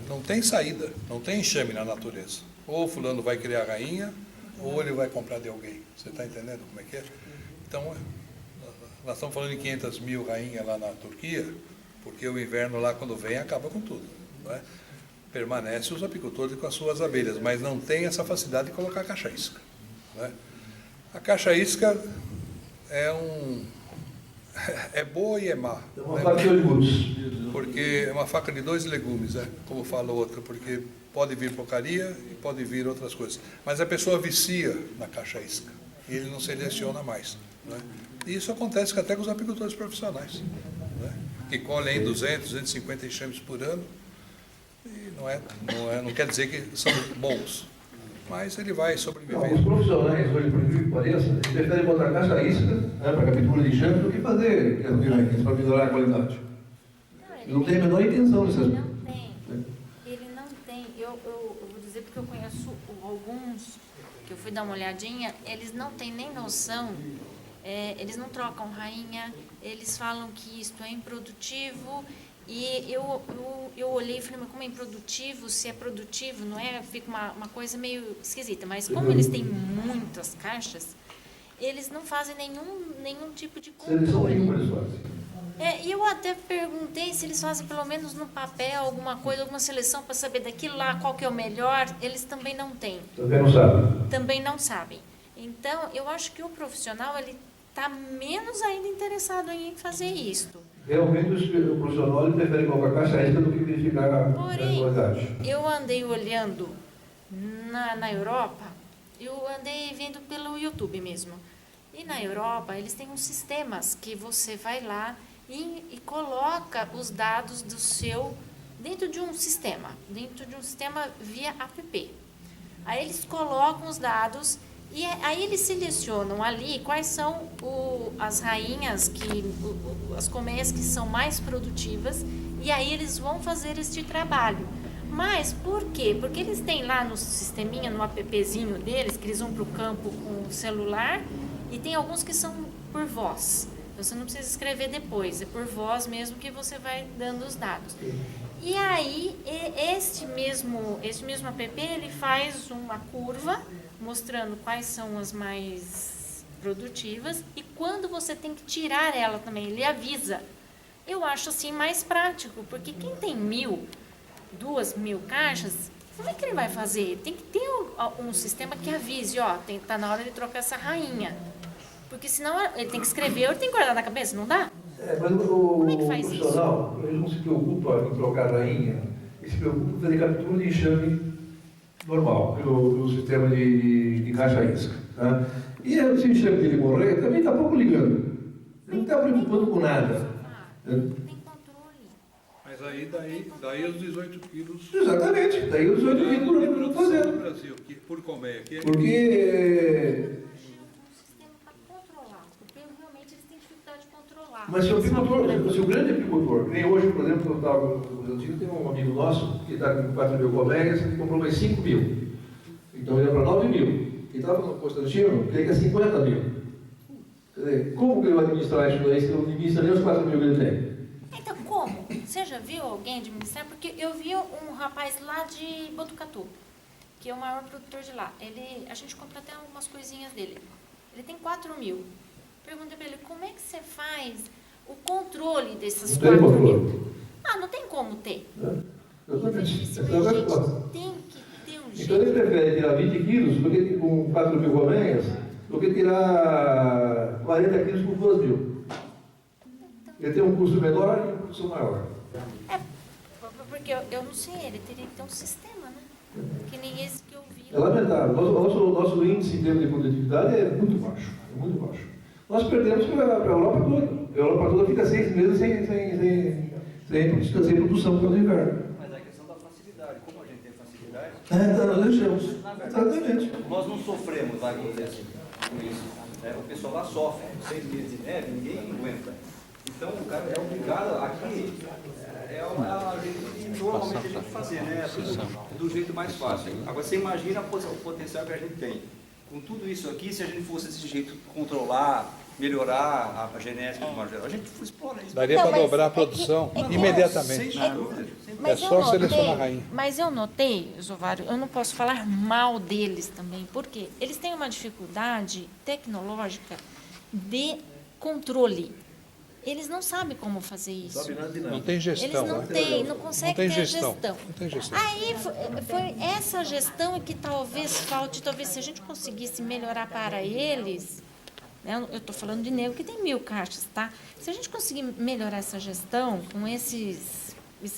Não tem saída, não tem enxame na natureza. Ou o fulano vai criar a rainha, ou ele vai comprar de alguém. Você está entendendo como é que é? Então, nós estamos falando de 500 mil rainhas lá na Turquia, porque o inverno lá, quando vem, acaba com tudo. Não é? Permanece os apicultores com as suas abelhas, mas não tem essa facilidade de colocar a caixa-isca. Né? A caixa-isca é boa e é má. É uma faca de legumes. Porque é uma faca de 2 legumes, né? Como fala o outro, porque pode vir porcaria e pode vir outras coisas. Mas a pessoa vicia na caixa-isca e ele não seleciona mais. Né? E isso acontece até com os apicultores profissionais, né? Que colhem 200, 250 enxames por ano. E não quer dizer que são bons, mas ele vai sobreviver. Os profissionais, hoje, por incrível que pareça, eles preferem botar caixa-isca, né, para captura de enxame do que fazer para melhorar a qualidade. Não tem a menor intenção nesse aspecto. Ele não tem. Eu vou dizer porque eu conheço alguns, que eu fui dar uma olhadinha, eles não têm nem noção, eles não trocam rainha, eles falam que isto é improdutivo. E eu olhei e falei, mas como é improdutivo, se é produtivo, não é? Fica uma coisa meio esquisita. Mas como eles têm muitas caixas, eles não fazem nenhum tipo de Seleção nenhuma controle. eles fazem. E eu até perguntei se eles fazem pelo menos no papel alguma coisa, alguma seleção para saber daquilo lá, qual que é o melhor. Eles também não têm. Também não sabem. Também não sabem. Então, eu acho que o profissional, ele está menos ainda interessado em fazer isso. Realmente o profissional ele prefere colocar caixa-isca do que verificar a qualidade. Eu andei olhando na Europa, eu andei vendo pelo YouTube mesmo. E na Europa, eles têm uns sistemas que você vai lá e coloca os dados do seu dentro de um sistema via app. Aí eles colocam os dados e aí eles selecionam ali quais são as rainhas, as colmeias que são mais produtivas, e aí eles vão fazer este trabalho. Mas por quê? Porque eles têm lá no sisteminha, no appzinho deles, que eles vão para o campo com o celular, e tem alguns que são por voz. Você não precisa escrever depois, é por voz mesmo que você vai dando os dados. E aí, este mesmo app, ele faz uma curva mostrando quais são as mais produtivas e quando você tem que tirar ela também, ele avisa. Eu acho assim mais prático, porque quem tem 2.000 caixas, como é que ele vai fazer? Tem que ter um sistema que avise, tá na hora de trocar essa rainha. Porque senão ele tem que escrever, ele tem que guardar na cabeça, não dá? Mas como é que faz isso? Profissional, ele não se preocupa em trocar a rainha, ele se preocupa em fazer captura de enxame normal, pelo sistema de caixa-isca. Tá? E se o enxame dele morrer, também está pouco ligando. Ele não está preocupando com nada. Tem controle. Mas daí os 18 quilos. Exatamente, daí os 18 quilos por ano no fazendo. Brasil, por colmeia. Porque. Mas se o grande apicultor, nem hoje, por exemplo, eu estava no Brasil, tem um amigo nosso que está com 4.000 colegas e comprou mais 5.000. Então ele ia para 9.000. Ele estava no Constantino, que ele quer 50.000. Quer dizer, como que ele vai administrar isso daí se não administra nem os 4.000 que ele tem? Então, como? Você já viu alguém administrar? Porque eu vi um rapaz lá de Botucatu, que é o maior produtor de lá. A gente compra até algumas coisinhas dele. Ele tem 4.000. Perguntei para ele, como é que você faz o controle desses 4.000? Ah, não tem como ter. Exatamente. Gente, tem que ter um jeito. Então ele prefere tirar 20 quilos com 4.000 colmeias do que tirar 40 quilos com 2.000. Ele tem um custo menor e um custo maior. Porque eu não sei, ele teria que ter um sistema, né? Que nem esse que eu vi. É lamentável. Nosso índice em termos de produtividade é muito baixo. É muito baixo. Nós perdemos para a Europa toda. A Europa toda fica 6 meses sem produção por causa do inverno. Mas é a questão da facilidade. Como a gente tem facilidade... Nós deixamos. Exatamente. Nós não sofremos, vai dizer assim, com isso. O pessoal lá sofre. 6 meses de neve, ninguém aguenta. Então, o cara é obrigado aqui... a gente normalmente a gente fazer, né? Do jeito mais fácil. Agora, você imagina o potencial que a gente tem. Com tudo isso aqui, se a gente fosse desse jeito controlar, melhorar a genética de uma geral, a gente explora isso. Daria para dobrar a produção imediatamente. Mas É só selecionar a rainha. Mas eu notei, Zovário, eu não posso falar mal deles também, porque eles têm uma dificuldade tecnológica de controle. Eles não sabem como fazer isso. Não tem gestão. Eles não conseguem ter gestão. Não tem gestão. Aí foi essa gestão que talvez falte, talvez se a gente conseguisse melhorar para eles, né, eu estou falando de nego que tem 1.000 caixas, tá? Se a gente conseguir melhorar essa gestão com esses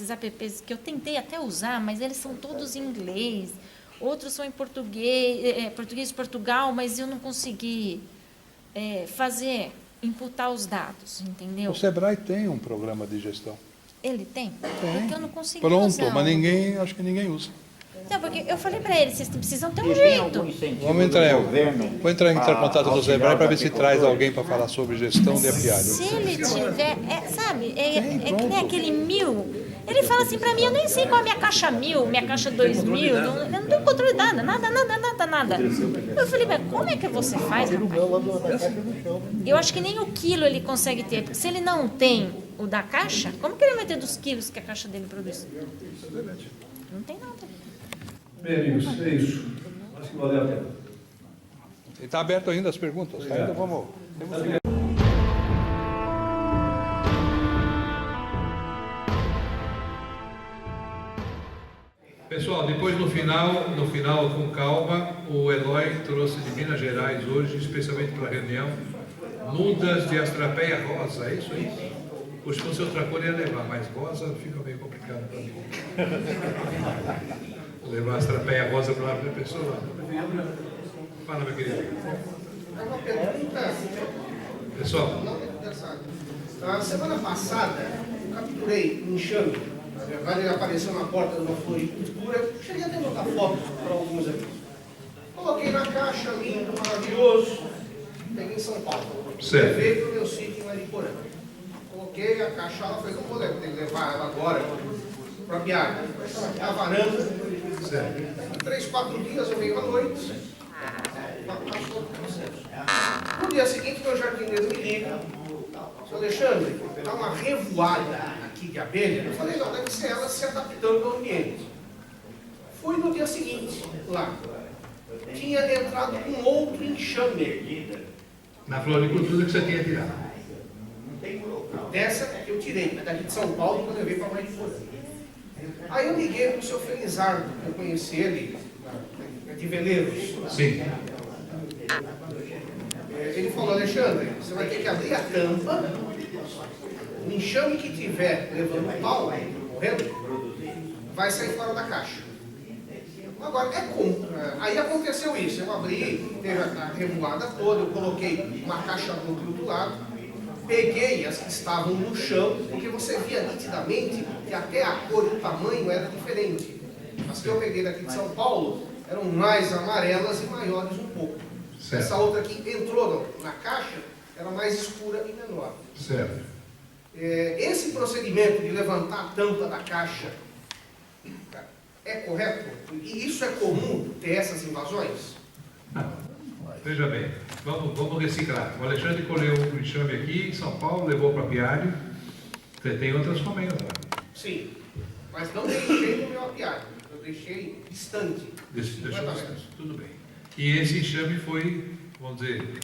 apps que eu tentei até usar, mas eles são todos em inglês, outros são em português de Portugal, mas eu não consegui imputar os dados, entendeu? O Sebrae tem um programa de gestão. Ele tem? Tem. Porque eu não consegui Pronto, usar. mas acho que ninguém usa. Não, porque eu falei para eles, vocês precisam ter um jeito. Vamos entrar em contato com o Sebrae para ver se traz alguém para falar sobre gestão de apiário. Se ele tiver, que nem aquele 1.000, ele fala assim para mim, eu nem sei qual é a minha caixa 1.000, minha caixa 2.000, eu não tenho controle de nada. Eu falei, mas como é que você faz, rapaz? Eu acho que nem o quilo ele consegue ter, porque se ele não tem o da caixa, como que ele vai ter dos quilos que a caixa dele produz? Não tem nada. Bem, amigos, é isso. Acho que valeu a pena. Está aberto ainda as perguntas? Ainda vamos. Pessoal, depois no final com calma, o Eloy trouxe de Minas Gerais hoje, especialmente para a reunião, mudas de astrapeia rosa, é isso aí? Puxa, se fosse outra cor ia levar, mas rosa fica meio complicado para mim. Levar a astrapeia rosa para a pessoa. Fala, meu querido. É uma pergunta. Pessoal. Não interessante. Na semana passada, eu capturei um enxame. Na verdade, ele apareceu na porta de uma floricultura. Cheguei até a botar foto para alguns aqui. Coloquei na caixa, lindo, maravilhoso. Peguei em São Paulo. Certo. Levei para o meu sítio em Mariporã. Coloquei a caixa, ela foi, não vou ter que levar ela agora para a piada. Estava aqui na varanda. Certo. 3, 4 dias, eu venho à noite. No dia seguinte, meu jardineiro me liga. Seu Alexandre, está uma revoada aqui de abelha. Eu falei, não, deve ser ela se adaptando ao ambiente. Fui no dia seguinte, lá. Tinha entrado com outro enxame. Na floricultura que você tinha tirado. Dessa que eu tirei, daqui de São Paulo, que eu levei para Mariporã. Aí eu liguei para o seu Felizardo, que eu conheci ele, de Veleiros. Sim. Ele falou, Alexandre, você vai ter que abrir a tampa, o enxame que tiver levando pau, morrendo, vai sair fora da caixa. Agora, é comum. Aí aconteceu isso, eu abri, teve a revoada toda, eu coloquei uma caixa dupla do outro lado, peguei as que estavam no chão, porque você via nitidamente que até a cor e o tamanho era diferente. As que eu peguei daqui de São Paulo eram mais amarelas e maiores um pouco. Certo. Essa outra que entrou na caixa era mais escura e menor. Certo. Esse procedimento de levantar a tampa da caixa é correto? E isso é comum ter essas invasões? Veja bem, vamos reciclar. O Alexandre colheu um enxame aqui em São Paulo, levou para apiário. Você tem outras colmeias lá. Sim, mas não deixei no meu apiário. Eu deixei distante. Deixou distante. Tudo bem. E esse enxame foi, vamos dizer,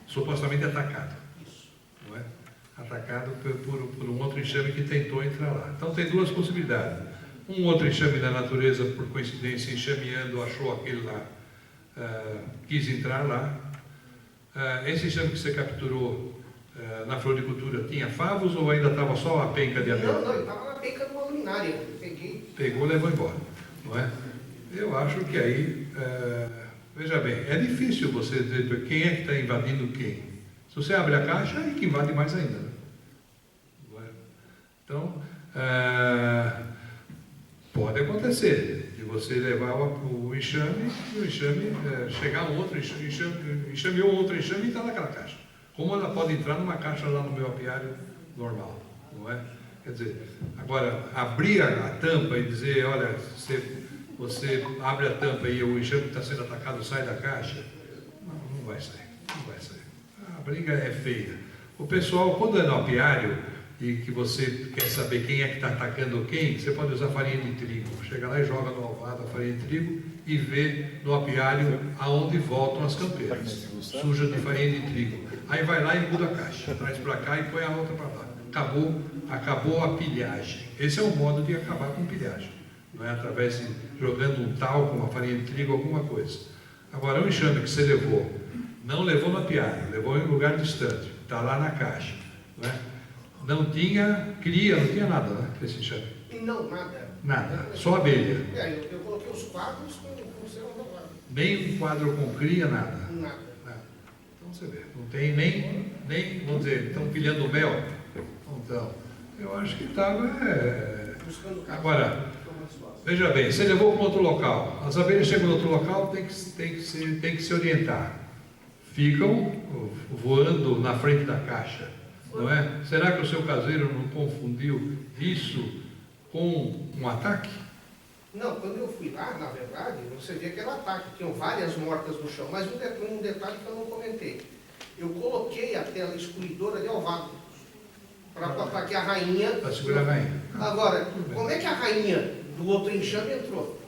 supostamente atacado. Isso. Não é? Atacado por um outro enxame que tentou entrar lá. Então tem duas possibilidades. Um outro enxame da natureza, por coincidência, enxameando, achou aquele lá, quis entrar lá. Esse enxame que você capturou na floricultura tinha favos ou ainda estava só a penca de abelha? Não, ele estava na penca de uma luminária. Eu peguei. Pegou, levou embora, não é? Eu acho que aí, veja bem, é difícil você dizer quem é que está invadindo quem. Se você abre a caixa, aí que invade mais ainda, né? Não é? Então, pode acontecer de você levar o enxame e o enxame chegar um outro enxameou outro enxame e está naquela caixa. Como ela pode entrar numa caixa lá no meu apiário normal, não é? Quer dizer, agora, abrir a tampa e dizer, olha, você abre a tampa e o enxame está sendo atacado sai da caixa, não vai sair, não vai sair. A briga é feia. O pessoal, quando é no apiário e que você quer saber quem é que está atacando quem, você pode usar farinha de trigo. Chega lá e joga no alvado a farinha de trigo e vê no apiário aonde voltam as campeiras, suja de farinha de trigo. Aí vai lá e muda a caixa, traz para cá e põe a outra para lá. Acabou a pilhagem. Esse é o modo de acabar com pilhagem. Não é através de jogando um talco, uma farinha de trigo, alguma coisa. Agora, o enxame que você levou, não levou no apiário, levou em um lugar distante, está lá na caixa. Não é? Não tinha cria, não tinha nada, né? Esse enxame. Não, nada. Nada, só abelha. Eu coloquei os quadros com céu rodado. Nem um quadro com cria, nada. Nada. Então você vê, não tem nem vamos dizer, estão pilhando mel. Então, eu acho que estava. Agora, veja bem, você levou para outro local. As abelhas chegam no outro local, tem que se orientar. Ficam voando na frente da caixa. Não é? Será que o seu caseiro não confundiu isso com um ataque? Não, quando eu fui lá, na verdade, você via que era ataque. Tinham várias mortas no chão, mas um detalhe que eu não comentei. Eu coloquei a tela excluidora de alvado para que a rainha... Para segurar a rainha. Agora, como é que a rainha do outro enxame entrou?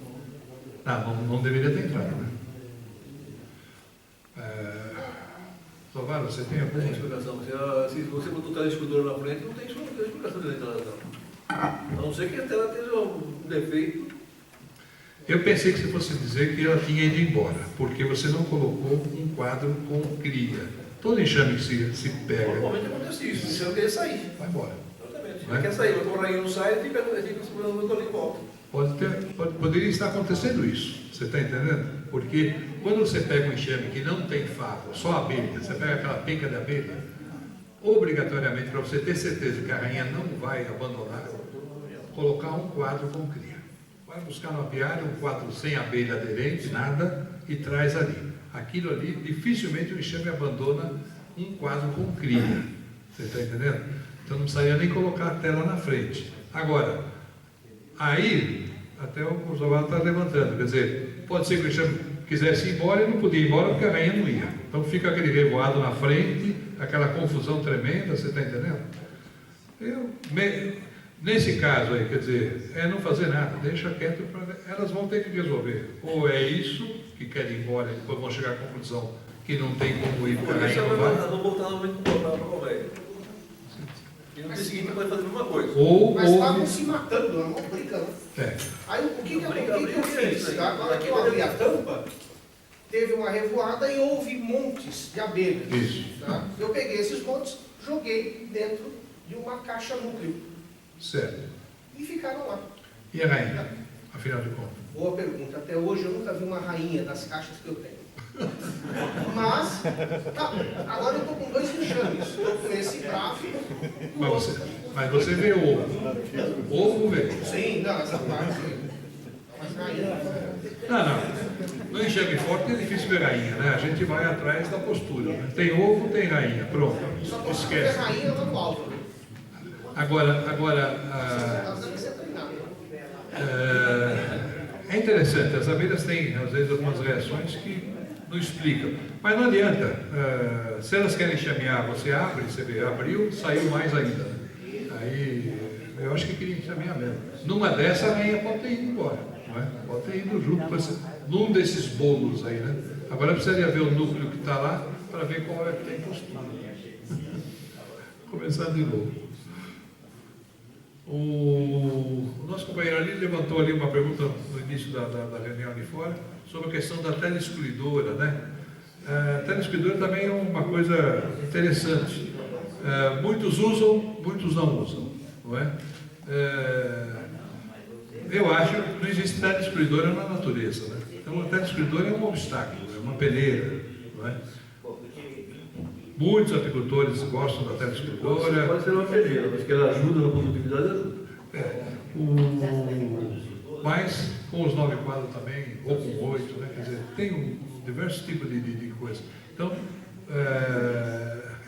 Não deveria ter entrado, né? Tovar, você tem alguma explicação? Se você botou tela excluidora na frente, não tem explicação de entrar na tela. A não ser que a tela tenha um defeito. Eu pensei que você fosse dizer que ela tinha ido embora, porque você não colocou um quadro com cria. Todo enxame que se pega. Normalmente acontece isso, o enxame quer sair. Vai embora. Exatamente. Ele quer sair, mas o rainha não sai, fica segurando o ali em volta. Poderia estar acontecendo isso, você está entendendo? Porque quando você pega um enxame que não tem favo, só abelha, você pega aquela penca de abelha, obrigatoriamente, para você ter certeza que a rainha não vai abandonar, colocar um quadro com cria. Vai buscar no apiário um quadro sem abelha aderente, nada, e traz ali. Aquilo ali, dificilmente o enxame abandona um quadro com cria. Você está entendendo? Então não precisaria nem colocar a tela na frente. Agora, aí, até o Zovato está levantando, quer dizer, pode ser que o enxame quisesse ir embora e não podia ir embora porque a rainha não ia. Então fica aquele revoado na frente, aquela confusão tremenda, você está entendendo? Nesse caso aí, quer dizer, não fazer nada, deixa quieto, elas vão ter que resolver. Ou é isso, que querem ir embora, e depois vão chegar à conclusão que não tem como ir, porque a rainha não vai. Vão voltar novamente para a colmeia. E no dia seguinte vai fazer a mesma coisa. Mas estavam se matando, era uma briga, né? Aí o que eu fiz? Agora que eu abri a tampa, teve uma revoada e houve montes de abelhas. Isso. Tá? Eu peguei esses montes, joguei dentro de uma caixa núcleo. Certo. E ficaram lá. E a rainha, afinal de contas? Boa pergunta. Até hoje eu nunca vi uma rainha das caixas que eu tenho. Mas, agora eu estou com 2 enxames. Estou com esse gráfico. Mas você vê ovo. Ovo vê. Sim, não, essa parte. Mas rainha. Não. No enxame forte é difícil ver rainha, né? A gente vai atrás da postura. Né? Tem ovo, tem rainha. Pronto. Só posso ver Esquece. rainha lá no alto. Agora é interessante, as abelhas têm, às vezes, algumas reações que não explicam. Mas não adianta. Se elas querem chamear, você abre, você vê, abriu, saiu mais ainda. Aí, eu acho que queria chamear mesmo. Numa dessas, a rainha pode ter ido embora. Não não é? Pode ter ido junto com num desses bolos aí, né? Agora precisaria ver o núcleo que está lá para ver qual é que tem postura. Começar de novo. O nosso companheiro ali levantou ali uma pergunta no início da reunião ali fora sobre a questão da teleexcluidora, né? A teleexcluidora também é uma coisa interessante. Muitos usam, muitos não usam, não é? Eu acho que não existe teleexcluidora na natureza, né? Então a teleexcluidora é um obstáculo, é uma peneira, não é? Muitos apicultores gostam da teleexcluidora. Pode ser uma peneira, mas que ela ajuda na produtividade, ajuda. Mas com os 9 quadros também, ou com 8, né? Quer dizer, tem diversos tipos de coisas. Então,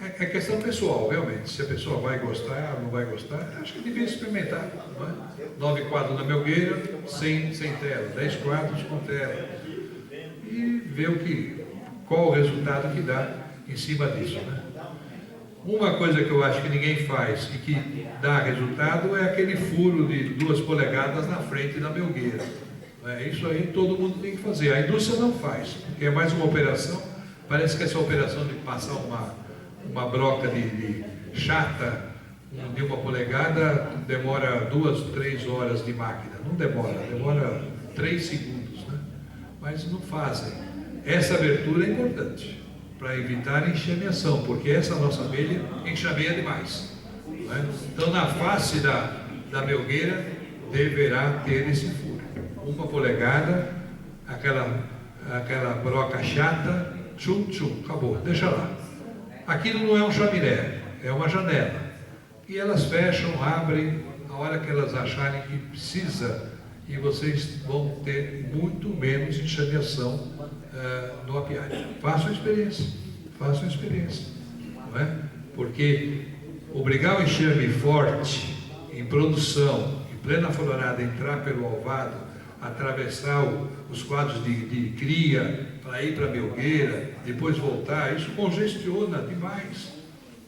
é questão pessoal, realmente. Se a pessoa vai gostar ou não vai gostar, acho que devia experimentar. Não é? 9 quadros na melgueira, sem tela, 10 quadros com tela. E ver qual o resultado que dá em cima disso. Né? Uma coisa que eu acho que ninguém faz e que dá resultado é aquele furo de 2 polegadas na frente da melgueira. Isso aí todo mundo tem que fazer. A indústria não faz, porque é mais uma operação. Parece que essa operação de passar uma broca de chata de 1 polegada demora 2, 3 horas de máquina. Não demora 3 segundos. Né? Mas não fazem. Essa abertura é importante para evitar enxameação, porque essa nossa abelha enxameia demais. Né? Então, na face da melgueira, deverá ter esse furo. 1 polegada, aquela broca chata, tchum, acabou, deixa lá. Aquilo não é um chaminé, é uma janela. E elas fecham, abrem, a hora que elas acharem que precisa, e vocês vão ter muito menos enxameação no apiário. Façam experiência. Não é? Porque obrigar o enxame forte, em produção, em plena florada, entrar pelo alvado, atravessar os quadros de cria, para ir para a melgueira, depois voltar, isso congestiona demais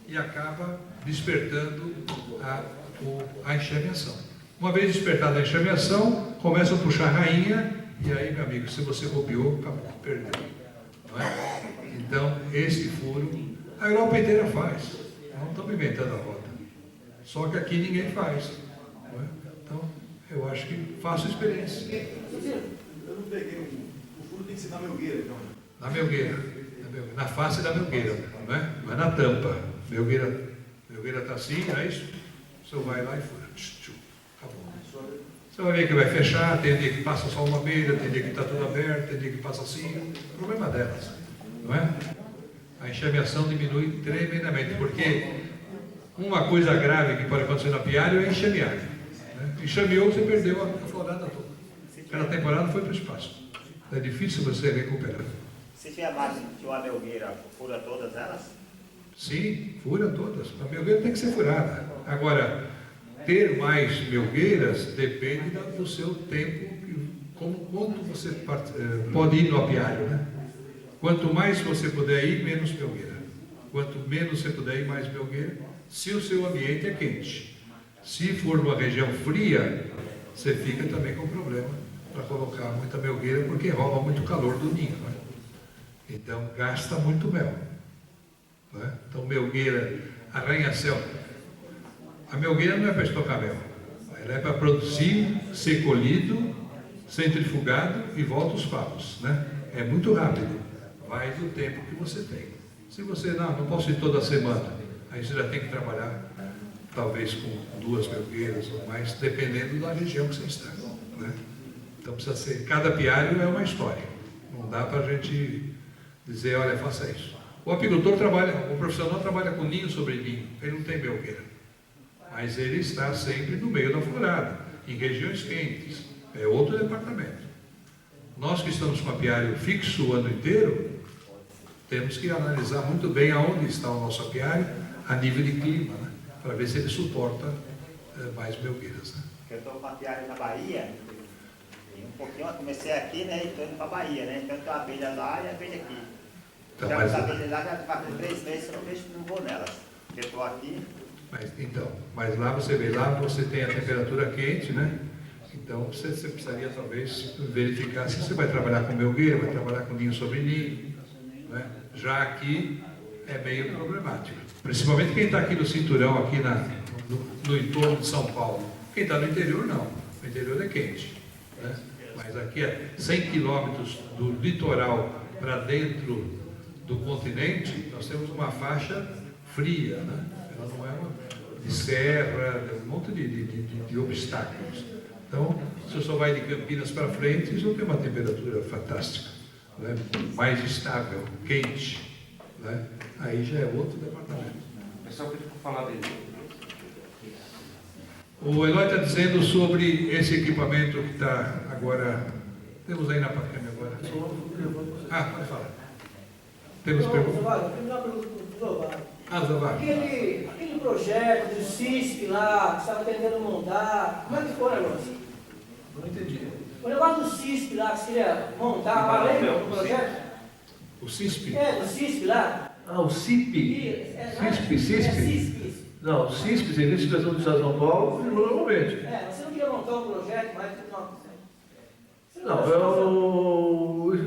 e acaba despertando a enxameação. Uma vez despertada a enxameação, começa a puxar a rainha, e aí, meu amigo, se você bobeou, acabou, perdeu. Não é? Então, esse furo, a Europa inteira faz. Não estamos inventando a roda. Só que aqui ninguém faz. Não é? Então, eu acho que faço experiência. Eu não peguei o furo tem que ser na melgueira, então. Na melgueira. Na face da melgueira, não é? Mas na tampa. Melgueira está assim, é isso? Você vai lá e fura. Acabou. Você vai ver que vai fechar, tem dia que passa só uma abelha, tem dia que está tudo aberto, tem dia que passa assim. O problema delas, não é? A enxameação diminui tremendamente, porque uma coisa grave que pode acontecer no apiário é enxamear. Né? Enxameou, você perdeu a florada toda. Aquela temporada foi para o espaço. É difícil você recuperar. Se tiver mais de uma melgueira, fura todas elas? Sim, fura todas. A melgueira tem que ser furada. Agora, ter mais melgueiras depende do seu tempo, quanto você pode ir no apiário, né? Quanto mais você puder ir, menos melgueira. Quanto menos você puder ir, mais melgueira, se o seu ambiente é quente. Se for numa região fria, você fica também com problema para colocar muita melgueira, porque rouba muito calor do ninho, né? Então, gasta muito mel. Né? Então, melgueira, arranha-céu. A melgueira não é para estocar mel. Ela é para produzir, ser colhido, centrifugado e volta os favos. Né? É muito rápido. Vai do tempo que você tem. Se você, não posso ir toda semana, aí você já tem que trabalhar, talvez com 2 melgueiras ou mais, dependendo da região que você está. Né? Então, precisa ser, cada apiário é uma história. Não dá para a gente dizer, olha, faça isso. O apicultor o profissional trabalha com ninho sobre ninho, ele não tem melgueira. Mas ele está sempre no meio da florada, em regiões quentes. É outro departamento. Nós que estamos com apiário fixo o ano inteiro, temos que analisar muito bem aonde está o nosso apiário, a nível de clima, né? Para ver se ele suporta mais melgueiras. Né? Eu estou com apiário na Bahia, e um pouquinho eu comecei aqui, né? E estou indo para a Bahia, né? Então tem uma abelha lá e a abelha aqui. Então, já as abelhas lá já faz 3 meses que eu não vou nelas. Eu estou aqui. Mas lá você vê, lá você tem a temperatura quente, né? Então, você precisaria talvez verificar se você vai trabalhar com melgueira, vai trabalhar com ninho sobre ninho, né? Já aqui é meio problemático. Principalmente quem está aqui no cinturão, aqui no entorno de São Paulo. Quem está no interior, não. O interior é quente, né? Mas aqui é 100 quilômetros do litoral para dentro do continente, nós temos uma faixa fria, né? Ela não é uma de serra, um monte de obstáculos. Então, se eu só vai de Campinas para frente, isso tem uma temperatura fantástica, né? Mais estável, quente, né? Aí já é outro departamento. É só para falar dele. O Eloy está dizendo sobre esse equipamento que está agora. Temos aí na Pacame agora. Ah, pode falar. Temos perguntas? Zavar. Aquele projeto do CISP lá, que estava tentando montar, como é que foi o negócio? Não entendi. O negócio do CISP lá, que você queria montar, lembra do projeto? O CISP? É, do CISP lá. Ah, o CISP? CISP? Não, o CISP, Serviço de Inspeção do Estado de São Paulo, continua normalmente. Você não queria montar um projeto, mas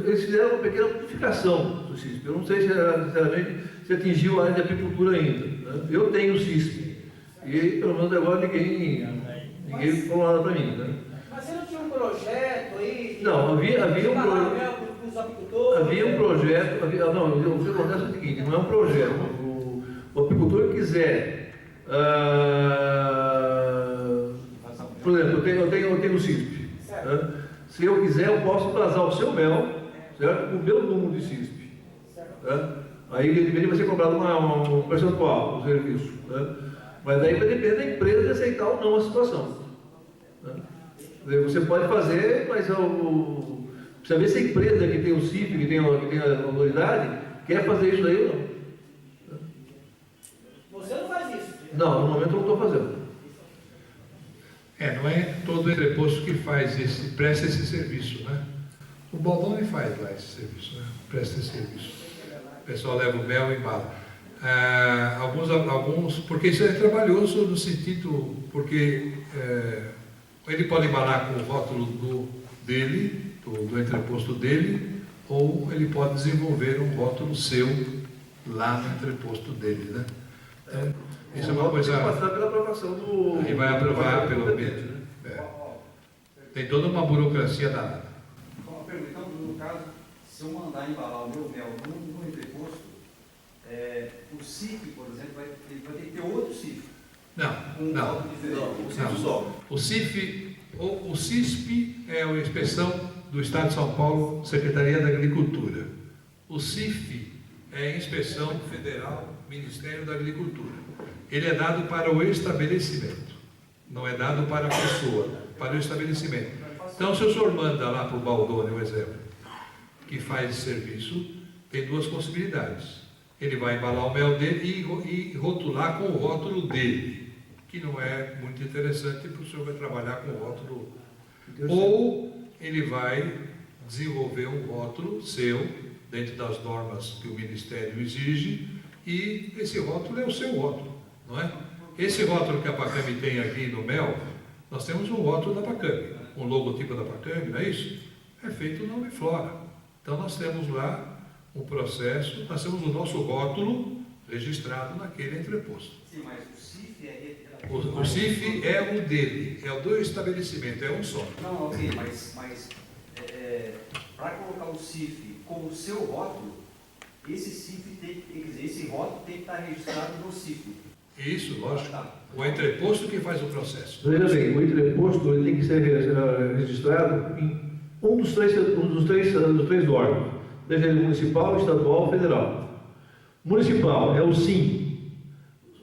eles fizeram uma pequena modificação do CISP. Eu não sei sinceramente, se atingiu a área de apicultura ainda, né? Eu tenho o CISP. E pelo menos agora ninguém falou nada para mim, né? Mas você não tinha um projeto aí? Não, havia um projeto. Havia um projeto. O que acontece é o seguinte, não é um projeto. O apicultor quiser. Por exemplo, eu tenho o CISP. Né? Se eu quiser, eu posso vazar o seu mel, certo? Com o meu número de CISP. Né? Aí ele vai ser cobrado um percentual do serviço. Né? Mas daí vai depender da empresa de aceitar ou não a situação. Né? Você pode fazer, mas precisa ver se a empresa que tem o CIF, que tem a autoridade, quer fazer isso aí ou não. Você não faz isso? Não, no momento eu não estou fazendo. Não é todo entreposto que presta esse serviço, né? O Baldoni faz lá esse serviço, né? Presta esse serviço. O pessoal leva o mel e embala. Alguns, porque isso é trabalhoso no sentido, porque ele pode embalar com o rótulo dele, do entreposto dele, ou ele pode desenvolver um rótulo seu lá no entreposto dele, né? Então, isso é uma coisa. Tem que passar pela aprovação do. Ele vai aprovar pelo ambiente, né? Tem toda uma burocracia danada. Uma pergunta, então, no caso, se eu mandar embalar o meu mel no entreposto, o CIF, por exemplo, vai ter que ter outro CIF. Não. O CISP é a inspeção do Estado de São Paulo, Secretaria da Agricultura. O CIF é a inspeção federal, Ministério da Agricultura. Ele é dado para o estabelecimento, não é dado para a pessoa, para o estabelecimento. Então, se o senhor manda lá para o Baldoni, um exemplo, que faz esse serviço, tem duas possibilidades. Ele vai embalar o mel dele e rotular com o rótulo dele, que não é muito interessante, porque o senhor vai trabalhar com o rótulo. Ou ele vai desenvolver um rótulo seu, dentro das normas que o Ministério exige, e esse rótulo é o seu rótulo, não é? Esse rótulo que a Pacame tem aqui no mel, nós temos um rótulo da Pacame, um logotipo da Pacame, não é isso? É feito na Uniflora. Então nós temos lá um processo, nós temos o nosso rótulo registrado naquele entreposto. Sim, mas o CIF é... O CIF é o dele, é o do estabelecimento, é um só. Não, ok, mas para colocar o CIF com o seu rótulo, esse rótulo tem que estar registrado no CIF. Isso, lógico. O entreposto que faz o processo. Veja bem, o entreposto ele tem que ser registrado em um dos três órgãos, seja ele municipal, estadual ou federal. Municipal é o SIM,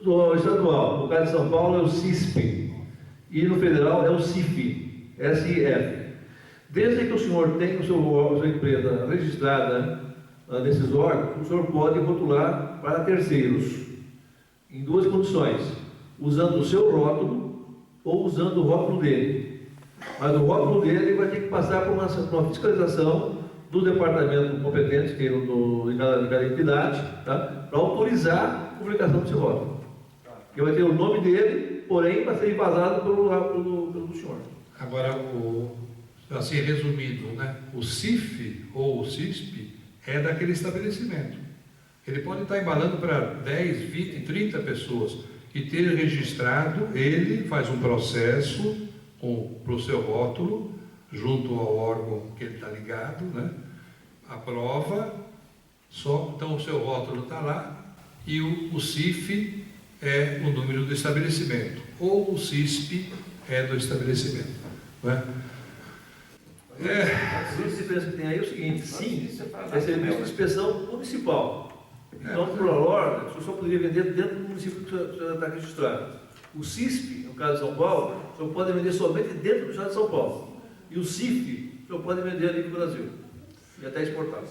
o estadual, no caso de São Paulo, é o CISP, e no federal é o CIF, SIF. Desde que o senhor tenha a sua empresa registrada nesses órgãos, o senhor pode rotular para terceiros, em duas condições, usando o seu rótulo ou usando o rótulo dele. Mas o rótulo dele vai ter que passar por uma fiscalização do departamento competente, que é de cada entidade, tá? Para autorizar a publicação desse rótulo. Que vai ter o nome dele, porém vai ser embasado pelo senhor. Agora, assim resumindo, né? O CIF ou o CISP é daquele estabelecimento. Ele pode estar embalando para 10, 20, 30 pessoas e ter registrado, ele faz um processo para o seu rótulo, junto ao órgão que ele está ligado, né? Aprova, então o seu rótulo está lá, e o CIF é o número do estabelecimento, ou o CISP é do estabelecimento. Né? A grande diferença que tem aí é o seguinte: sim, é serviço de inspeção municipal. Então, por valor, o senhor poderia vender dentro do município que o senhor está registrado. O CISP, no caso de São Paulo, o senhor pode vender somente dentro do estado de São Paulo. E o CIF, o senhor pode vender ali no Brasil. E até exportar.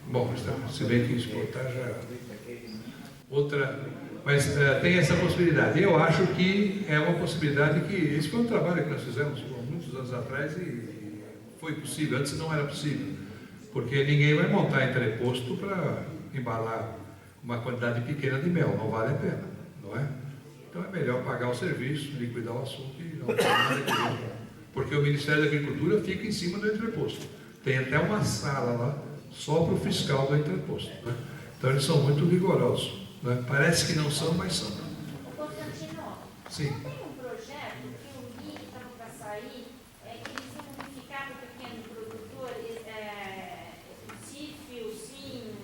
Bom, se bem que exportar já... Outra... Mas tem essa possibilidade. Eu acho que é uma possibilidade que... Esse foi um trabalho que nós fizemos há muitos anos atrás e foi possível. Antes não era possível. Porque ninguém vai montar entreposto para embalar uma quantidade pequena de mel. Não vale a pena, não é? Então é melhor pagar o serviço, liquidar o assunto e não nada que... Porque o Ministério da Agricultura fica em cima do entreposto. Tem até uma sala lá só para o fiscal do entreposto. Né? Então eles são muito rigorosos. Né? Parece que não são, mas são. Constantino, sim. não tem um projeto que eu vi que estava para sair, que eles iam unificar para o pequeno produtor, o CIF, o SIM,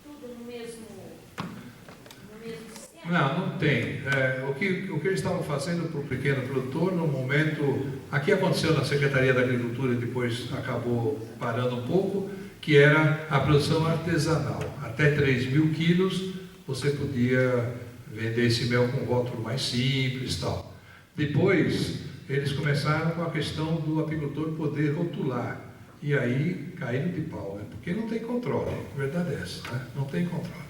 tudo no mesmo sistema? Não tem. O que eles estavam fazendo para o pequeno produtor, no momento... Aqui aconteceu na Secretaria da Agricultura e depois acabou parando um pouco, que era a produção artesanal. Até 3.000 quilos você podia vender esse mel com rótulo mais simples e tal. Depois, eles começaram com a questão do apicultor poder rotular. E aí caíram de pau, né? Porque não tem controle. A verdade é essa, né? Não tem controle.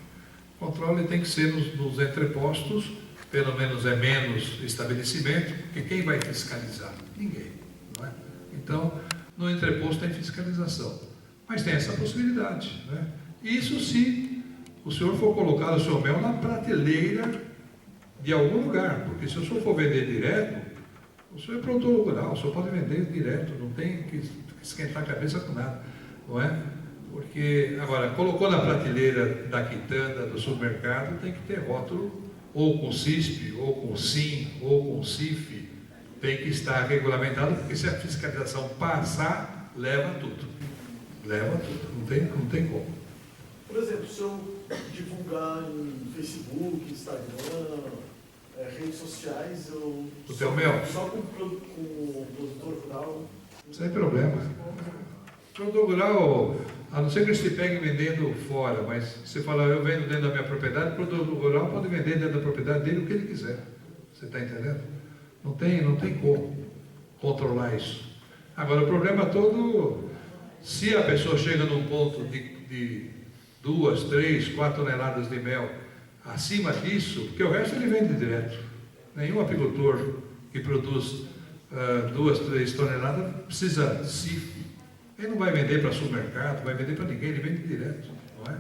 O controle tem que ser nos entrepostos, pelo menos é menos estabelecimento, porque quem vai fiscalizar? Ninguém, não é? Então, no entreposto tem fiscalização. Mas tem essa possibilidade, né? Isso se o senhor for colocar o seu mel na prateleira de algum lugar, porque se o senhor for vender direto, o senhor é produtor rural, o senhor pode vender direto, não tem que esquentar a cabeça com nada, não é? Porque, agora, colocou na prateleira da quitanda, do supermercado, tem que ter rótulo, ou com CISP, ou com SIM, ou com CIF, tem que estar regulamentado, porque se a fiscalização passar, leva tudo. Leva tudo, não tem como. Por exemplo, se eu divulgar em Facebook, Instagram, redes sociais, eu o teu mel? Só com o produtor rural. Sem problema. O produtor rural, a não ser que eles te peguem vendendo fora, mas você fala, eu vendo dentro da minha propriedade, o produtor rural pode vender dentro da propriedade dele o que ele quiser. Você está entendendo? Não tem como controlar isso. Agora, o problema todo, se a pessoa chega num ponto de 2, 3, 4 toneladas de mel acima disso, porque o resto ele vende direto. Nenhum apicultor que produz 2, 3 toneladas precisa CIF. Ele não vai vender para supermercado, vai vender para ninguém, ele vende direto, não é?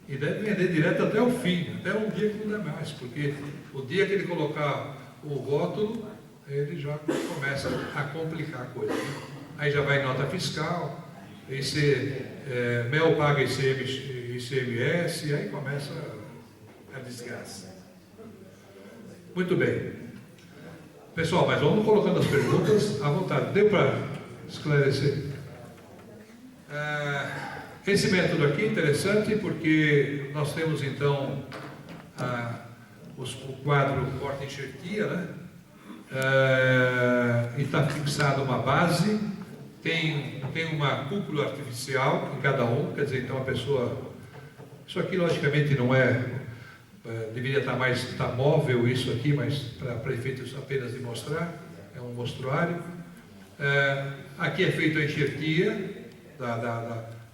E deve vender direto até o fim, até um dia que não dá mais, porque o dia que ele colocar o rótulo, ele já começa a complicar a coisa. Aí já vai nota fiscal, mel paga ICMS, aí começa a desgraça. Muito bem. Pessoal, mas vamos colocando as perguntas à vontade. Deu para esclarecer? Esse método aqui é interessante porque nós temos então o quadro corta-enxertia, né? E está fixada uma base, tem uma cúpula artificial em cada um, quer dizer, então a pessoa... Isso aqui logicamente não deveria estar móvel isso aqui, mas para efeitos apenas de mostrar, é um mostruário. Aqui é feito a enxertia,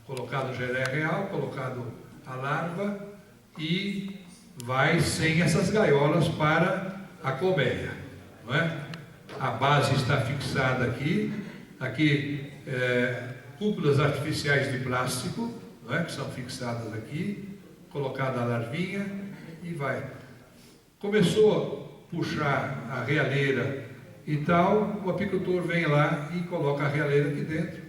colocado o gelé real, colocado a larva e vai sem essas gaiolas para a colmeia, não é? A base está fixada aqui cúpulas artificiais de plástico, não é? Que são fixadas aqui, colocada a larvinha e vai. Começou a puxar a realeira e tal, o apicultor vem lá e coloca a realeira aqui dentro.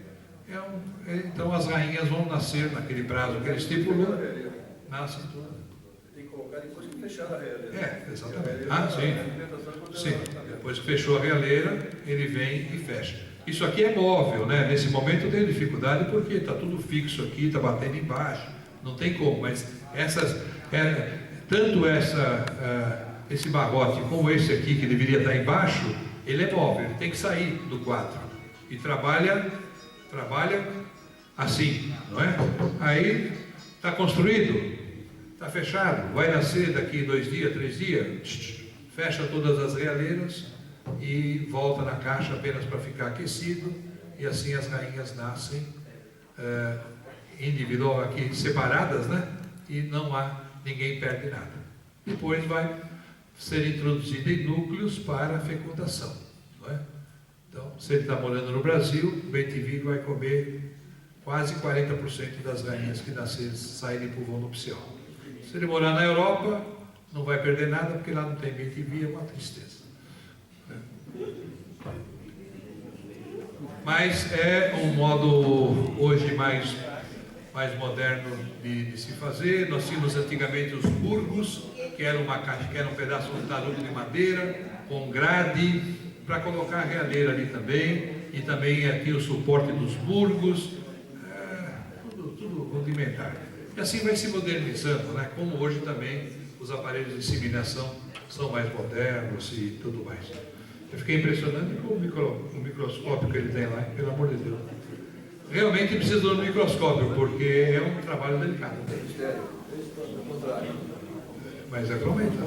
Então as rainhas vão nascer naquele prazo que ele estipulou, nascem todas. Tem que colocar depois que fechar a realeira. Exatamente. Ah, sim. Sim. Depois que fechou a realeira, ele vem e fecha. Isso aqui é móvel, né? Nesse momento eu tenho dificuldade porque está tudo fixo aqui, está batendo embaixo, não tem como, mas tanto esse barrote como esse aqui que deveria estar embaixo, ele é móvel, ele tem que sair do quadro e trabalha assim, não é? Aí está construído, está fechado, vai nascer daqui 2 dias, 3 dias, fecha todas as realeiras e volta na caixa apenas para ficar aquecido, e assim as rainhas nascem individual aqui, separadas, né? E ninguém perde nada. Depois vai ser introduzido em núcleos para a fecundação, não é? Então, se ele está morando no Brasil, o bem-te-vi vai comer quase 40% das rainhas que saírem para o voo nupcial. Se ele morar na Europa, não vai perder nada, porque lá não tem bem-te-vi, é uma tristeza. Mas é um modo hoje mais moderno de se fazer. Nós tínhamos antigamente os burgos, que era uma caixa, que era um pedaço de tarugo de madeira com grade para colocar a realeira ali também, e também aqui o suporte dos burgos, tudo rudimentar. E assim vai se modernizando, né? Como hoje também os aparelhos de inseminação são mais modernos e tudo mais. Eu fiquei impressionado com o microscópio que ele tem lá, pelo amor de Deus. Realmente precisa de um microscópio, porque é um trabalho delicado. Mas é provavelmente.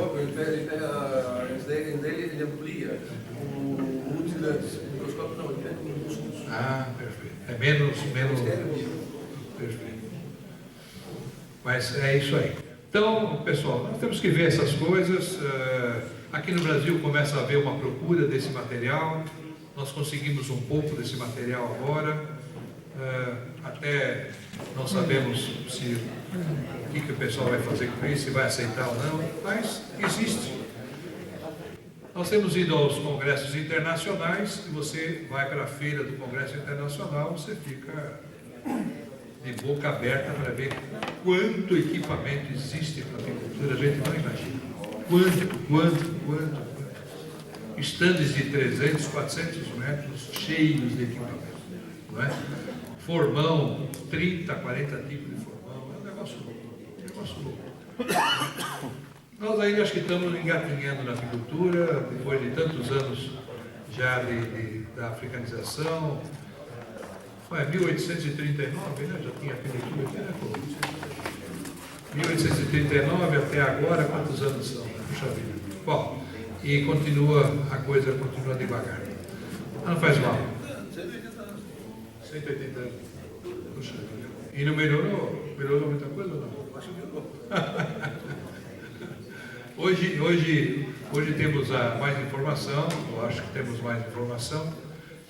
Ele amplia o utilante. O microscópio não, ele pega os músculos. Ah, perfeito. É menos. Perfeito. Mas é isso aí. Então, pessoal, nós temos que ver essas coisas. Aqui no Brasil começa a haver uma procura desse material. Nós conseguimos um pouco desse material agora. Até não sabemos o que o pessoal vai fazer com isso, se vai aceitar ou não, mas existe. Nós temos ido aos congressos internacionais, e você vai para a feira do Congresso Internacional, você fica de boca aberta para ver quanto equipamento existe para a agricultura, a gente não imagina. Quanto. Estandes de 300, 400 metros cheios de equipamento, não é? Formão, 30, 40 tipos de formão, é um negócio louco. Nós ainda acho que estamos engatinhando na agricultura, depois de tantos anos já da africanização. Foi 1839, né? Já tinha agricultura aqui, né? 1839 até agora, quantos anos são? Puxa vida. Bom, e a coisa continua devagar. Não faz mal. 180 anos. Puxa vida. E não melhorou? Melhorou muita coisa ou não? Acho que melhorou. Hoje temos mais informação, eu acho que temos mais informação,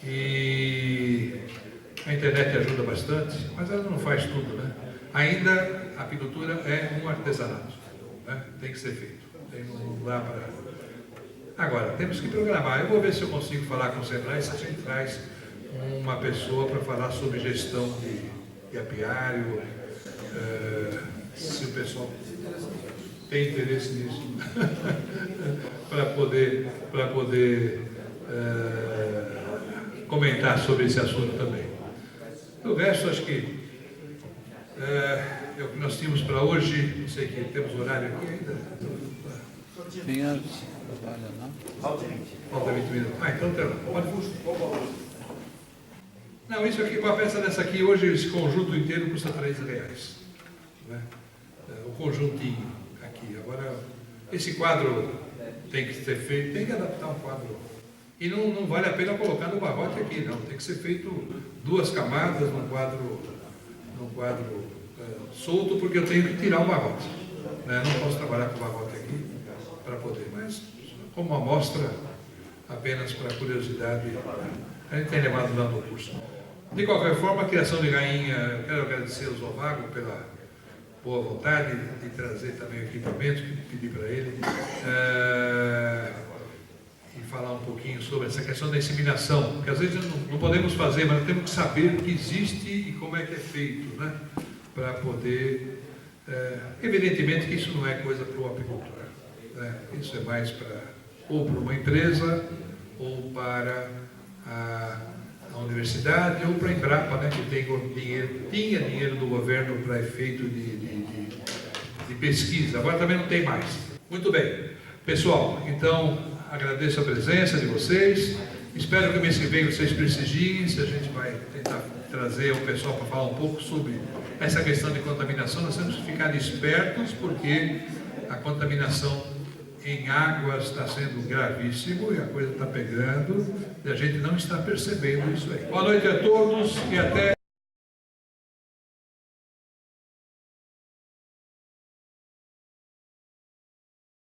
e a internet ajuda bastante, mas ela não faz tudo, né? Ainda a apicultura é um artesanato, né? Tem que ser feito, não dá para... Agora, temos que programar. Eu vou ver se eu consigo falar com o Sebrae, se a gente traz uma pessoa para falar sobre gestão de apiário, se o pessoal tem interesse nisso, para poder comentar sobre esse assunto também. O resto, acho que é o que nós tínhamos para hoje. Não sei que temos horário aqui ainda. Falta 20 minutos. Então pode. Não, isso aqui, uma peça dessa aqui, hoje esse conjunto inteiro custa R$3, né? O conjuntinho aqui. Agora, esse quadro tem que ser feito, tem que adaptar um quadro. E não vale a pena colocar no barrote aqui, não. Tem que ser feito 2 camadas num quadro solto, porque eu tenho que tirar o barrote, né? Não posso trabalhar com o barrote aqui para poder, mas como uma amostra, apenas para curiosidade, a gente tem levado lá no curso. De qualquer forma, a criação de rainha, eu quero agradecer ao Zovago pela boa vontade de trazer também o equipamento que pedi para ele. e falar um pouquinho sobre essa questão da inseminação, porque às vezes não podemos fazer, mas temos que saber que existe e como é que é feito, né? Para poder... evidentemente que isso não é coisa para o apicultor, né? Isso é mais ou para uma empresa, ou para a universidade, ou para a Embrapa, né? Que tinha dinheiro do governo para efeito de pesquisa, agora também não tem mais. Muito bem, pessoal, então agradeço a presença de vocês, espero que o mês que vem vocês prestigiem, se a gente vai tentar trazer o pessoal para falar um pouco sobre essa questão de contaminação. Nós temos que ficar espertos, porque a contaminação em águas está sendo gravíssimo e a coisa está pegando e a gente não está percebendo isso aí. Boa noite a todos e até...